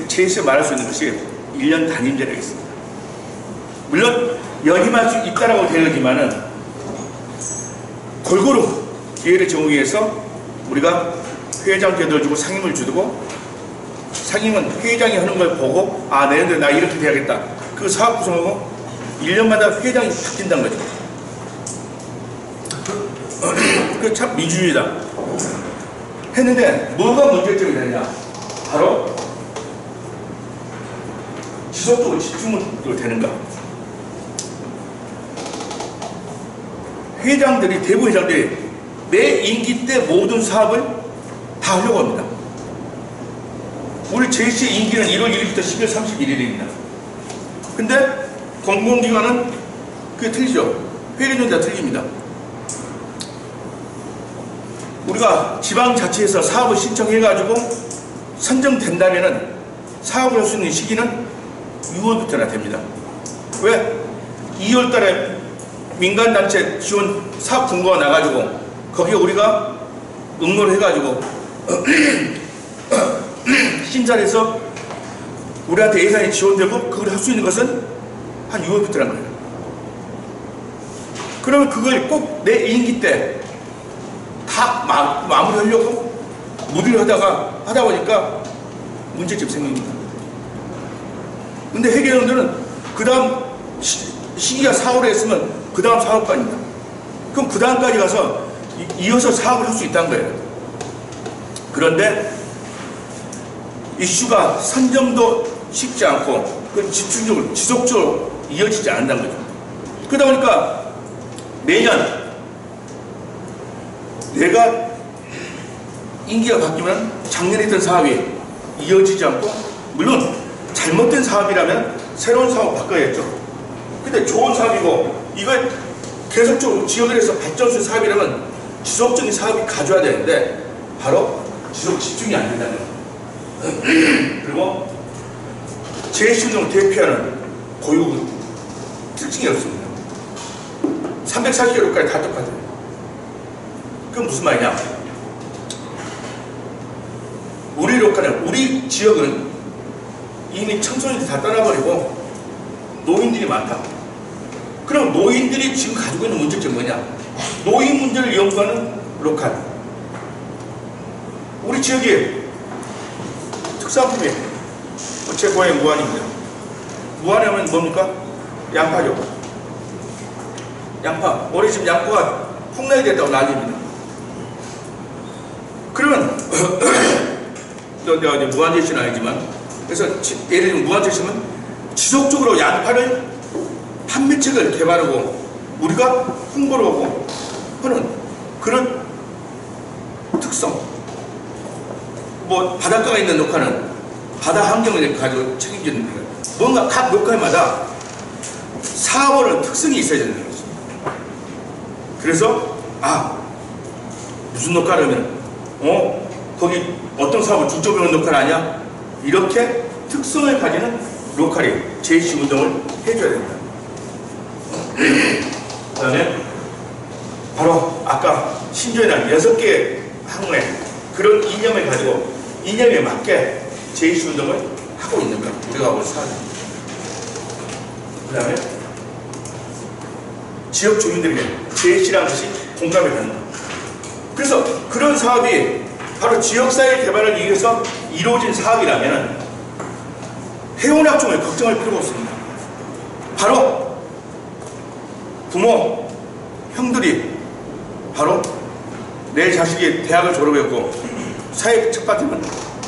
제이씨가 말할 수 있는 것이 1년 단임제가 있습니다. 물론 연임할 수 있다라고 되어지만은 골고루 기회를 제공해서 우리가 회장 제도를 주고 상임을 주고 상임은 회장이 하는 걸 보고 내년도에 나 이렇게 돼야겠다. 그 사업 구성하고 1년마다 회장이 바뀐다는 거죠. 그 참 민주주의다. 했는데 뭐가 문제점이 되느냐? 바로 지속적으로 집중으로 되는가? 회장들이, 대부 회장들이 내 임기 때 모든 사업을 다 하려고 합니다. 우리 JC의 임기는 1월 1일부터 12월 31일입니다. 근데 공공기관은 그게 틀리죠. 회계연도가 틀립니다. 우리가 지방자치에서 사업을 신청해가지고 선정된다면은 사업을 할 수 있는 시기는 6월부터나 됩니다. 왜? 2월 달에 민간단체 지원 사업 공고가 나가지고 거기에 우리가 응모를 해가지고 심사를 해서 우리한테 예산이 지원되고 그걸 할 수 있는 것은 한 6월부터란 거예요. 그러면 그걸 꼭 내 임기 때 다 마무리하려고 무리를 하다 보니까 문제점 생깁니다. 근데 회계연도는 그 다음 시기가 4월에 했으면 그 다음 사업까지입니다. 그럼 그 다음까지 가서 이어서 사업을 할 수 있다는 거예요. 그런데 이슈가 선정도 쉽지 않고 그 집중적으로 지속적으로 이어지지 않는다는 거죠. 그러다 보니까 매년 내가 임기가 바뀌면 작년에 했던 사업이 이어지지 않고, 물론 잘못된 사업이라면 새로운 사업 바꿔야겠죠. 근데 좋은 사업이고 이걸 계속적으로 지역을 해서 발전수 사업이라면 지속적인 사업이 가져야 되는데 바로 지속 집중이 안 된다는 거예요. 그리고 JC운동을 대표하는 고유 특징이 없습니다. 340개월까지 다 똑같아요. 그건 무슨 말이냐? 우리 로카는, 우리 지역은 이미 청소년들이 다 떠나버리고 노인들이 많다. 그럼 노인들이 지금 가지고 있는 문제점이 뭐냐? 노인 문제를 연구하는 로컬. 우리 지역에 특산품이 제 고향이 무안입니다. 무안에 하면 뭡니까? 양파죠. 양파. 올해 지금 양파가 폭락이 됐다고 난리입니다. 그러면 내가 이제 무한제시는 아니지만, 그래서 예를 들면 무한제시면 지속적으로 양파를 판매책을 개발하고 우리가 홍보를 하고 하는 그런 특성. 뭐 바닷가가 있는 녹화는 바다 환경을 가지고 책임지는 거예요. 뭔가 각 녹화마다 사업하는 특성이 있어야 되는 거죠. 그래서 무슨 녹화를 하면 거기 어떤 사업을 중점으로 하는 녹화는 아니야? 이렇게 특성을 가지는 로컬이 JC 운동을 해줘야 된다. 그 다음에 바로 아까 신조의 날 6개의 항목의 그런 이념을 가지고 이념에 맞게 JC 운동을 하고 있는 거야. 우리가 하고 있는 사람. 그 다음에 지역 주민들에게 JC라는 것이 공감을 받는다. 그래서 그런 사업이 바로 지역사회 개발을 위해서 이루어진 사업이라면 회원학종을 걱정할 필요가 없습니다. 바로 부모, 형들이 바로 내 자식이 대학을 졸업했고 사회 첫 받으면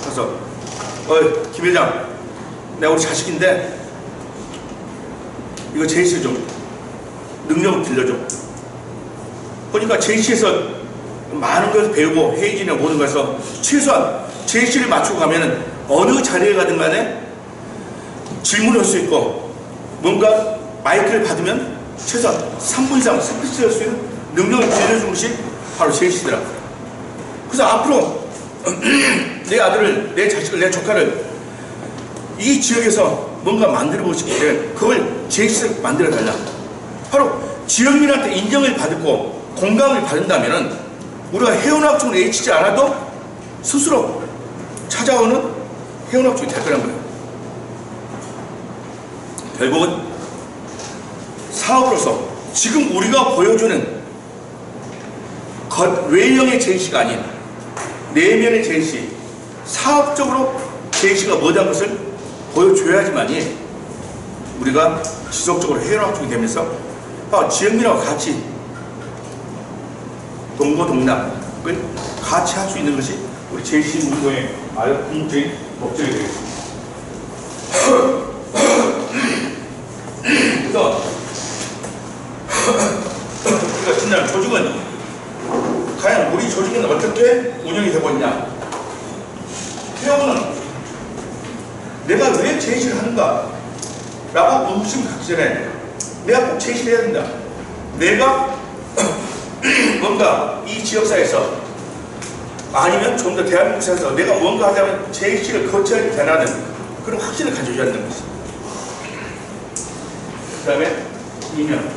가서 김 회장, 내가 우리 자식인데 이거 JC 좀 능력을 빌려줘. 그러니까 JC에서 많은 것을 배우고 회의진이나 모든 것에서 최소한 JC를 맞추고 가면은 어느 자리에 가든 간에 질문을 할 수 있고 뭔가 마이크를 받으면 최소한 3분 이상 스피치를 할 수 있는 능력을 빌려준 것이 바로 JC더라고요. 그래서 앞으로 내 아들을, 내 자식을, 내 조카를 이 지역에서 뭔가 만들어보고 싶을 때 그걸 JC를 만들어달라. 바로 지역민한테 인정을 받고 공감을 받는다면 우리가 회원학종을 애치지 않아도 스스로 찾아오는 회원학종이 될 거란 거예요. 결국은 사업으로서 지금 우리가 보여주는 외형의 JC가 아닌 내면의 JC, 사업적으로 JC가 뭐다는 것을 보여줘야지만이 우리가 지속적으로 회원학종이 되면서 지역민하고 같이 동고동락을 같이 할 수 있는 것이 우리 JC 운동의 아주 궁극적인 목적이 되겠습니다. 그래서 우리가 그다음 조직은 과연 우리 조직은 어떻게 운영이 되고 있냐? 회원은 내가 왜 제시를 하는가? 라고 의구심 갖기 전에 내가 꼭 제시를 해야 된다. 내가 뭔가 이 지역사회에서 아니면 좀 더 대한민국에서 내가 뭔가 하자면 제시를 거쳐야 되나는 그런 확신을 가져줘야 한다는 것입니다. 그 다음에 인형.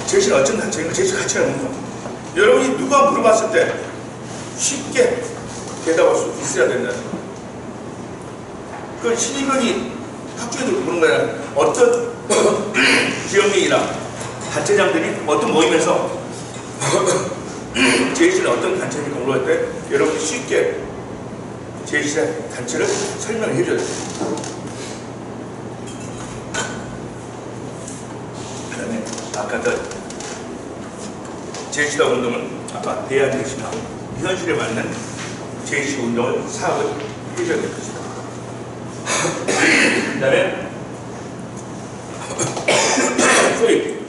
제시는 어쩐 단체인가? 제시 가치가 있는 거. 여러분이 누가 물어봤을 때 쉽게 대답할 수 있어야 된다는 거. 그 신입원이 학교에도 보는 거야. 어떤 지역민이나 단체장들이 어떤 모임에서 제시는 어떤 단체니까 물어볼 때 여러분이 쉽게 제시의 단체를 설명을 해줘야 돼요. 그 다음에 아까 제시다 운동은 아까 대안제시나 현실에 맞는 제시 운동을 사업을 해줘야 될 것이다. 그 다음에 소위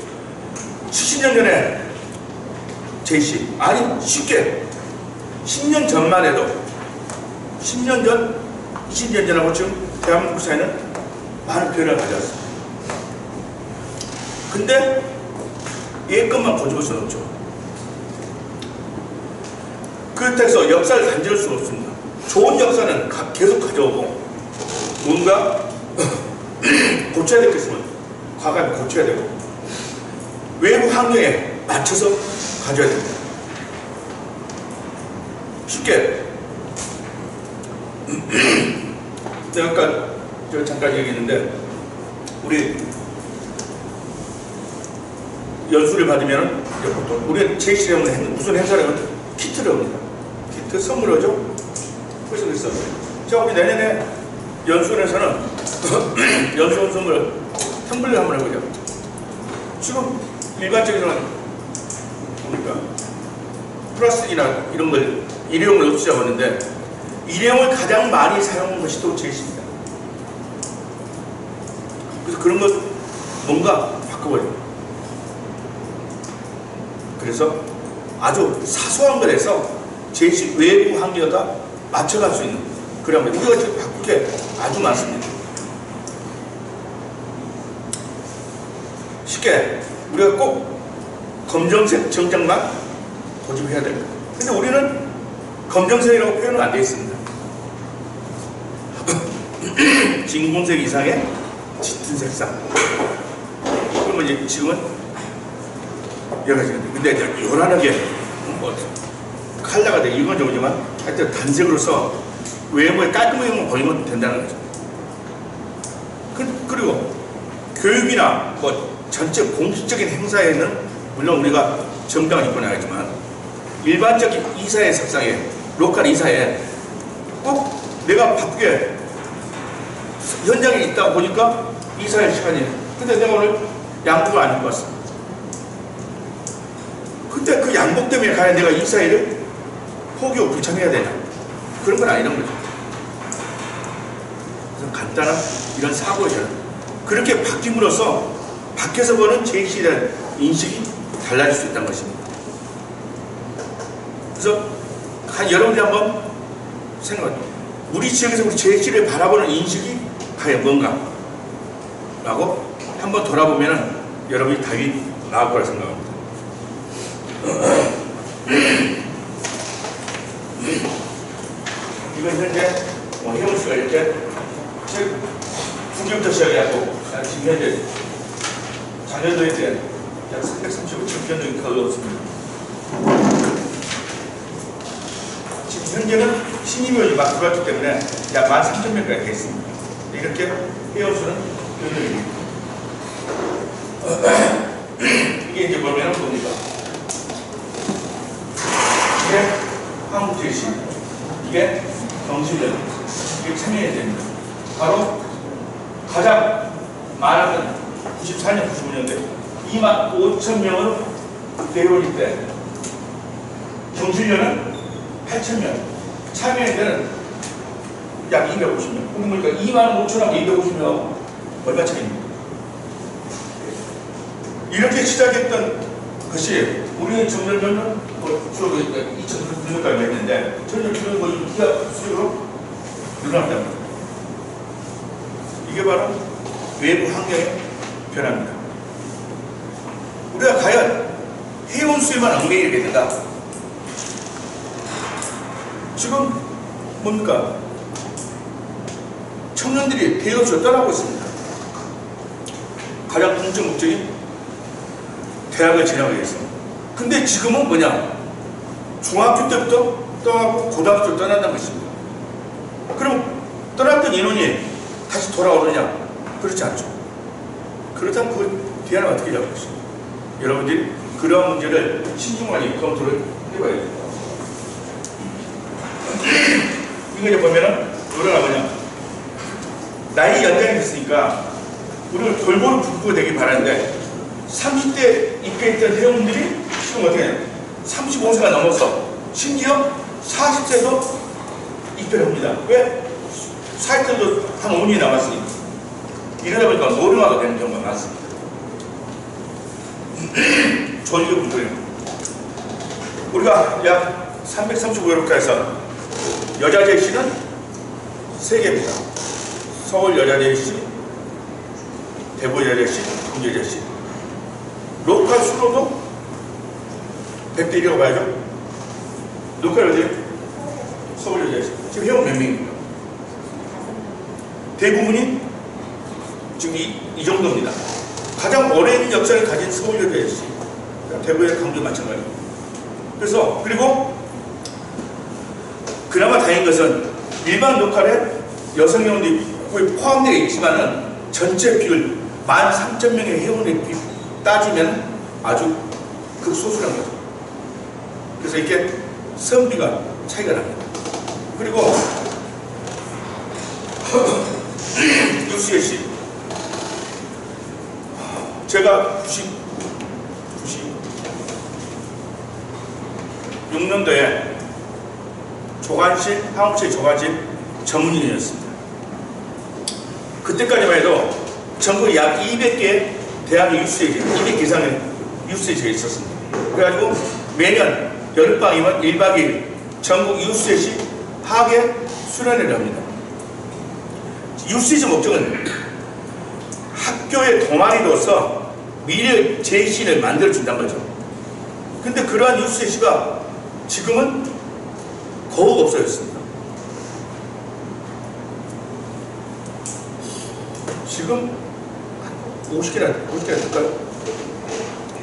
70년 전에 제시 아니 쉽게 10년 전만 해도 10년 전, 20년 전하고 지금 대한민국 사회는 많은 변화를 가져왔습니다. 근데 얘 것만 고집을 수는 없죠. 그렇다고 해서 역사를 단절할 수는 없습니다. 좋은 역사는 계속 가져오고 뭔가 고쳐야 될 게 있으면 과거에 고쳐야 되고 외부 환경에 맞춰서 가져야 됩니다. 쉽게 내가 아까 잠깐 얘기했는데 우리 연수를 받으면 보통 우리가 제시를 하면 무슨 행사를 하면 키트를 합니다. 키트 선물을 하죠. 그래서 자 우리 내년에 연수원에서는 연수원 선물 텀블러 한번 해보자. 지금 일반적으로는 보니까 플라스틱이나 이런 걸 일회용을 없애자고 하는데 일회용을 가장 많이 사용한 것이 또 제시입니다. 그래서 그런 것 뭔가 바꿔버려요. 그래서 아주 사소한 것에서 제시 외부 환경과 맞춰갈 수 있는 그런 것 우리가 지금 바꿀 게 아주 많습니다. 쉽게 우리가 꼭 검정색 정장만 고집해야 됩니다. 근데 우리는 검정색이라고 표현은 안 되어 있습니다. 진공색 이상의 짙은 색상. 그러면 이제 지금은 여러 가지가 돼. 근데 이제 요란하게 뭐 컬러가 돼 이건 저거지만 하여튼 단색으로서 외모에 깔끔하게 보이면 된다는 거죠. 그리고 교육이나 뭐 전체 공식적인 행사에는 물론 우리가 정장을 입고 나가지만 일반적인 이사회 석상에 로컬 이사회에 꼭 내가 바쁘게 현장에 있다 보니까 이사회 시간이 근데 내가 오늘 양복을 안 입고 왔어. 근데 그 양복 때문에 과연 내가 이사회를 포기하고 불참해야 되냐? 그런 건 아니란 거죠. 그래서 간단한 이런 사고죠. 그렇게 바뀜으로써 밖에서 보는 제시에 대한 인식이 달라질 수 있다는 것입니다. 그래서 여러분들이 한번 생각해요. 우리 지역에서 우리 제시를 바라보는 인식이 과연 뭔가? 라고 한번 돌아보면 여러분이 답이 나올 거라 생각합니다. 이건 현재 혜원 씨가 이렇게 중경부터 시작해갖고 지금 현재 작년도에 대한 약 335천 편 정도 거두었습니다. 지금 현재는 신임원이 막 들어왔기 때문에 약 13,000명까지 돼 있습니다. 이렇게 회원수는 변동입니다. 이게 이제 보면 뭡니까? 이게 한국제시, 이게 정신력, 이게 참여해야 됩니다. 바로 가장 많은 94년, 95년대 25,000명으로 대회원일 때 정신력은 8,000명, 참여연대는 약 250명. 그러니까 25,000하고 250명 얼마 차이입니까? 이렇게 시작했던 것이 우리는 점점 주로 2009년까지 했는데 점점 기가 수요로 늘어났답니다. 이게 바로 외부 환경의 변화입니다. 우리가 과연 해온 수에만 얽매이게 되는가? 지금 뭡니까? 청년들이 대도시로 떠나고 있습니다. 가장 공적 목적이 대학을 진학하기 위해서. 근데 지금은 뭐냐? 중학교 때부터 떠나고 고등학교로 떠난다는 것입니다. 그럼 떠났던 인원이 다시 돌아오느냐? 그렇지 않죠. 그렇다면 그 대안을 어떻게 잡을 것입니까? 여러분들이 그러한 문제를 신중하게 검토를 해봐야 됩니다. 이거 이제 보면은 우리가 뭐냐? 나이 연장이 됐으니까 우리가 골고루 분포가 되길 바라는데 30대 입회했던 회원들이 지금 어떻게 해요? 35세가 넘어서 심지어 40세도 입회를 합니다. 왜? 40세도 한 5년이 남았으니까. 이러다 보니까 노령화가 되는 경우가 많습니다. 조직의 분포예요. 우리가 약 335회로까지 여자제시는 3개입니다. 서울 여자제시, 대구 여자제시, 경주 여자제시. 로컬 수로도 100대 1이라고 봐야죠. 로컬 여자제시, 서울 여자제시. 지금 회원 몇 명입니까? 대부분이 지금 이 정도입니다. 가장 오랜 역사를 가진 서울 여자제시, 대구의 강도 마찬가지입니다. 그래서 그리고 그나마 다행인 것은 일반 로컬에 여성 회원들이 포함되어 있지만은 전체 비율 13,000명의 회원의 비 따지면 아주 극소수란 거죠. 그래서 이렇게 선비가 차이가 납니다. 그리고 UCSC 제가 96년도에 조간실, 한국체 조간실 전문인이었습니다. 그때까지만 해도 전국 약 200개 대학의 UCSC, 200개 이상의 UCSC가 있었습니다. 그래가지고 매년 여름방이면 1박 2일 전국 UCSC 학예 수련회를 합니다. UCSC 목적은 학교의 동아리로서 미래 제신을 만들어준다는 거죠. 근데 그러한 UCSC가 지금은 거의 없어졌습니다. 지금 50개나 될까요?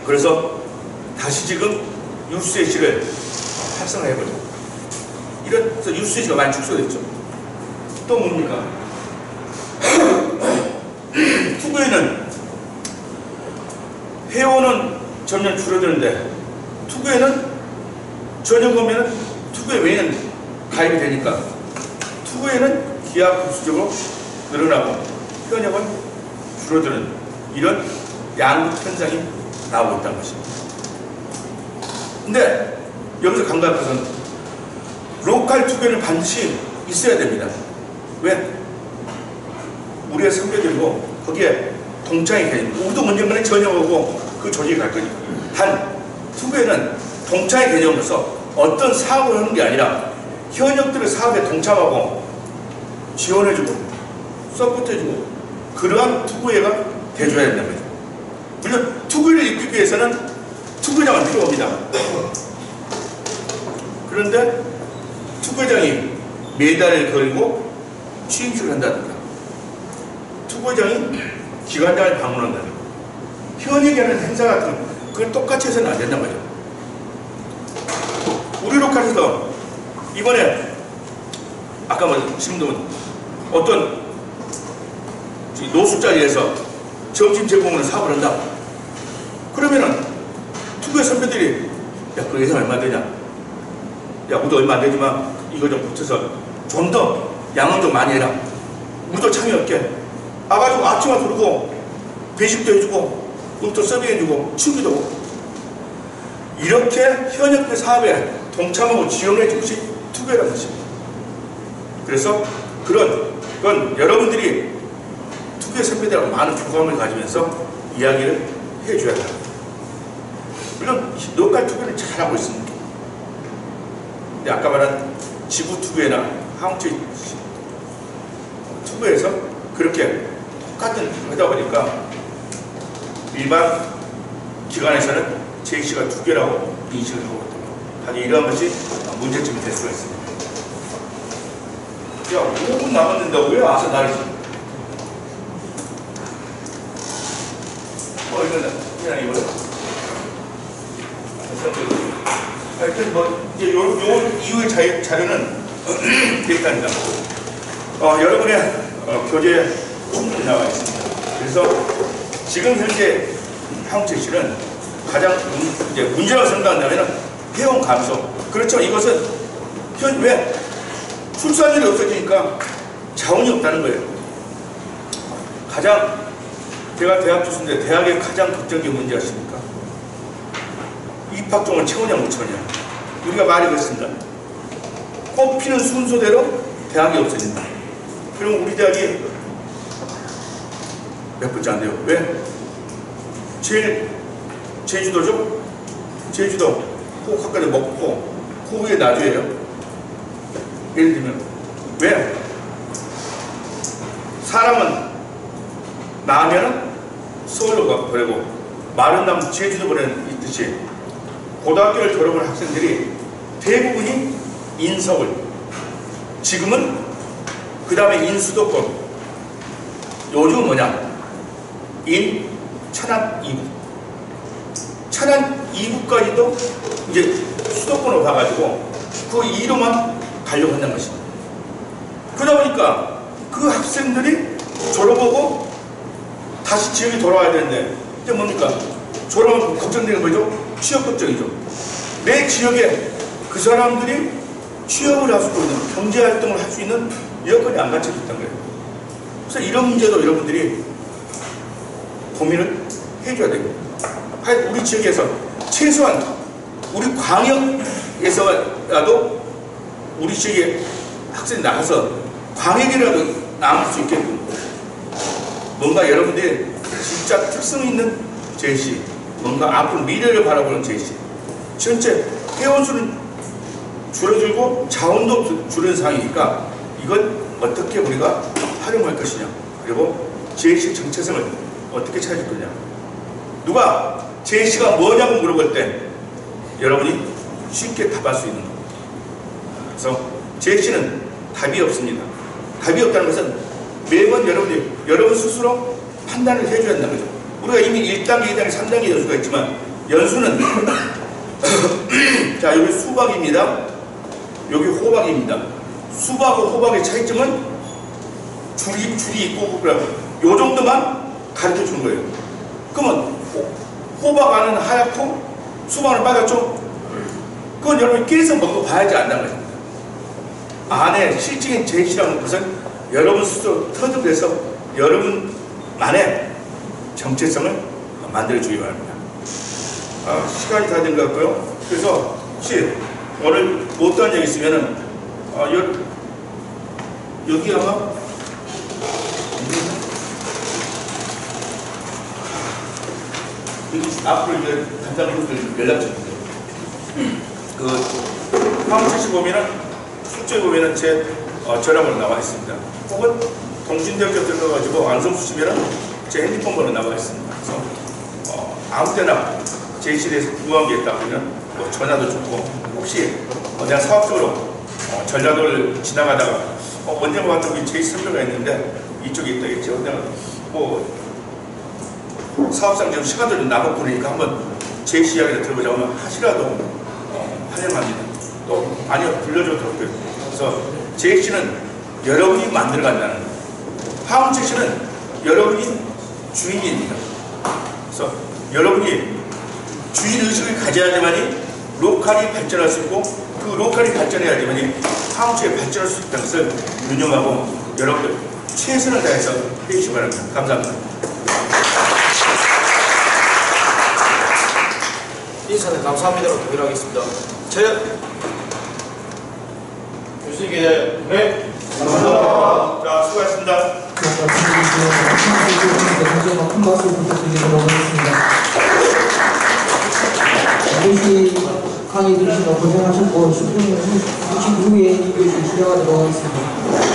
그래서 다시 지금 UCSC를 활성화해보죠. 이래서 UCSC가 많이 축소됐죠. 또 뭡니까? 투구에는 회원은 점점 줄어드는데 투구에는 전혀 보면은 투구에 매년 가입이 되니까 투구에는 기하급수적으로 늘어나고 현역은 줄어드는 이런 양극 현상이 나오고 있다는 것입니다. 근데 여기서 강조할 것은 로컬 투구에는 반드시 있어야 됩니다. 왜? 우리의 선배들이고 거기에 동창이 개념, 우리도 문제만에 전혀오고 그 조직이 갈 거니까. 단 투구에는 동창의 개념으로서 어떤 사업을 하는 게 아니라 현역들의 사업에 동참하고 지원해주고 서포트해주고 그러한 투구회가 돼줘야 된다는 거죠. 물론 투구회를 입히기 위해서는 투구회장은 필요합니다. 그런데 투구회장이 메달을 걸고 취임식을 한다든가 투구회장이 기관장을 방문한다든가 현역이 하는 행사 같은 그걸 똑같이 해서는 안 된단 말이죠. 우리 로컬에서 이번에 아까 지금도 어떤 노숙자리에서 점심 제공하는 사업을 한다. 그러면은 투구의 선배들이 야, 그 예산 얼마 되냐? 야, 우리도 얼마 안 되지만 이거 좀 붙여서 좀 더 양은 좀 많이 해라. 우리도 참여할게. 와가지고 아침에 부르고 배식도 해주고 음도 서빙해주고 친구도 오고 이렇게 현역의 사업에 동참하고 지원해주는 것이 투구회라는 것입니다. 그래서 건 여러분들이 투구회 선배들하고 많은 교감을 가지면서 이야기를 해줘야 돼요. 물론 로컬 투기는 잘하고 있습니다. 근데 아까 말한 지구 투기나 항체 투기에서 그렇게 똑같은 하다 보니까 일반 기관에서는 JC가 두 개라고 인식을 하고 있거든요. 아주 이러한 것이 문제점이 될 수가 있습니다. 야, 5분 남았는데 왜 와서 나를 이거는 그냥 이거는 하여튼 뭐 이제 요 이후의 자료는 데이터입니다. 여러분의 교재에 충분히 나와 있습니다. 그래서 지금 현재 항체실은 가장 이제 문제가 생각한다면 해온 감소. 그렇죠. 이것은 왜 출산율이 없어지니까 자원이 없다는 거예요. 가장 제가 대학 교수인데 대학의 가장 걱정적인 문제가 있습니까? 입학종을 채우냐 못 채우냐. 우리가 말이 그렇습니다. 뽑히는 순서대로 대학이 없어진다. 그럼 우리 대학이 몇 번째 안 돼요. 왜? 제일 제주도죠? 제주도 호흡학과에 먹고 호흡에 놔줘요. 예를 들면 왜? 사람은 나면은 서울로 보내고 마른 남 제주도 보내는 있듯이 고등학교를 졸업한 학생들이 대부분이 인서울, 지금은 그 다음에 인수도권, 요즘 뭐냐? 천안 이북, 천안 이북까지도 이제 수도권으로 가가지고 그 이로만 가려고 한다는 것입니다. 그러다 보니까 그 학생들이 졸업하고 다시 지역에 돌아와야 되는데 이제 뭡니까? 졸업하면 걱정되는 거죠? 취업 걱정이죠. 내 지역에 그 사람들이 취업을 할 수 있는, 경제활동을 할 수 있는 여건이 안 갖춰져 있다는 거예요. 그래서 이런 문제도 여러분들이 고민을 해줘야 됩니다. 우리 지역에서 최소한 우리 광역에서라도 우리 지역에 학생이 나가서 광역이라도 남을 수 있게끔 뭔가 여러분들이 진짜 특성 있는 제시, 뭔가 앞으로 미래를 바라보는 제시. 전체 회원수는 줄어들고 자원도 줄은 상황이니까 이건 어떻게 우리가 활용할 것이냐, 그리고 제시 정체성을 어떻게 찾을 거냐. 누가 제시가 뭐냐고 물어볼 때 여러분이 쉽게 답할 수 있는 겁니다. 그래서 제시는 답이 없습니다. 답이 없다는 것은 매번 여러분 스스로 판단을 해줘야 한다는 거죠. 우리가 이미 1단계, 2단계, 3단계 연수가 있지만 연수는 자, 여기 수박입니다. 여기 호박입니다. 수박과 호박의 차이점은 줄이 있고 요 정도만 가르쳐 주는 거예요. 그러면 호박 안은 하얗고 수박은 빨갛죠? 그건 여러분이 깨서 먹어봐야지 안다는 거죠. 안에 실질적인 제시라는 것은 여러분 스스로 터득해서 여러분만의 정체성을 만들어주기 바랍니다. 시간이 다 된 것 같고요. 그래서 혹시 오늘 못한 얘기 있으면은 여기 아마 여기 앞으로 이제 담당 분들 연락 주세요. 그 항체시 보면은 숙제 보면은 제 전화번호 나와 있습니다. 혹은 통신대학교 들어가가지고 완성수 치면은 제 핸드폰 번호 나와 있습니다. 그래서 아무 때나 제시대에서 궁금한 게 있다 그러면 뭐 전화도 좋고, 혹시 내가 사업적으로 전라도를 지나가다가 언제 뭐 같은 제시 선배가 있는데 이쪽에 있다겠죠. 내가 뭐 사업상 좀 시간도 좀 남았고 그러니까 한번 제시 이야기를 들어보자면 하시라도 환영합니다. 또 아니요, 불러줘도 좋고요. 그래서 제시는 여러분이 만들어간다는 거예요. 항체시는 여러분이 주인입니다. 그래서 여러분이 주인의식을 가져야지만이 로컬이 발전할 수 있고, 그 로컬이 발전해야지만이 항체에 발전할 수 있다는 것을 유념하고 여러분들 최선을 다해서 해주시기 바랍니다. 감사합니다. 인사는 감사합니다로 동일하겠습니다. 제 교수님께 네. 감사합니다. 자, 수고하셨습니다. 다시 큰 박수 부탁드리도록 하겠습니다. 이것이 강의 들으시며 고생하셨고 10분 후에 2교시 시작하도록 하겠습니다.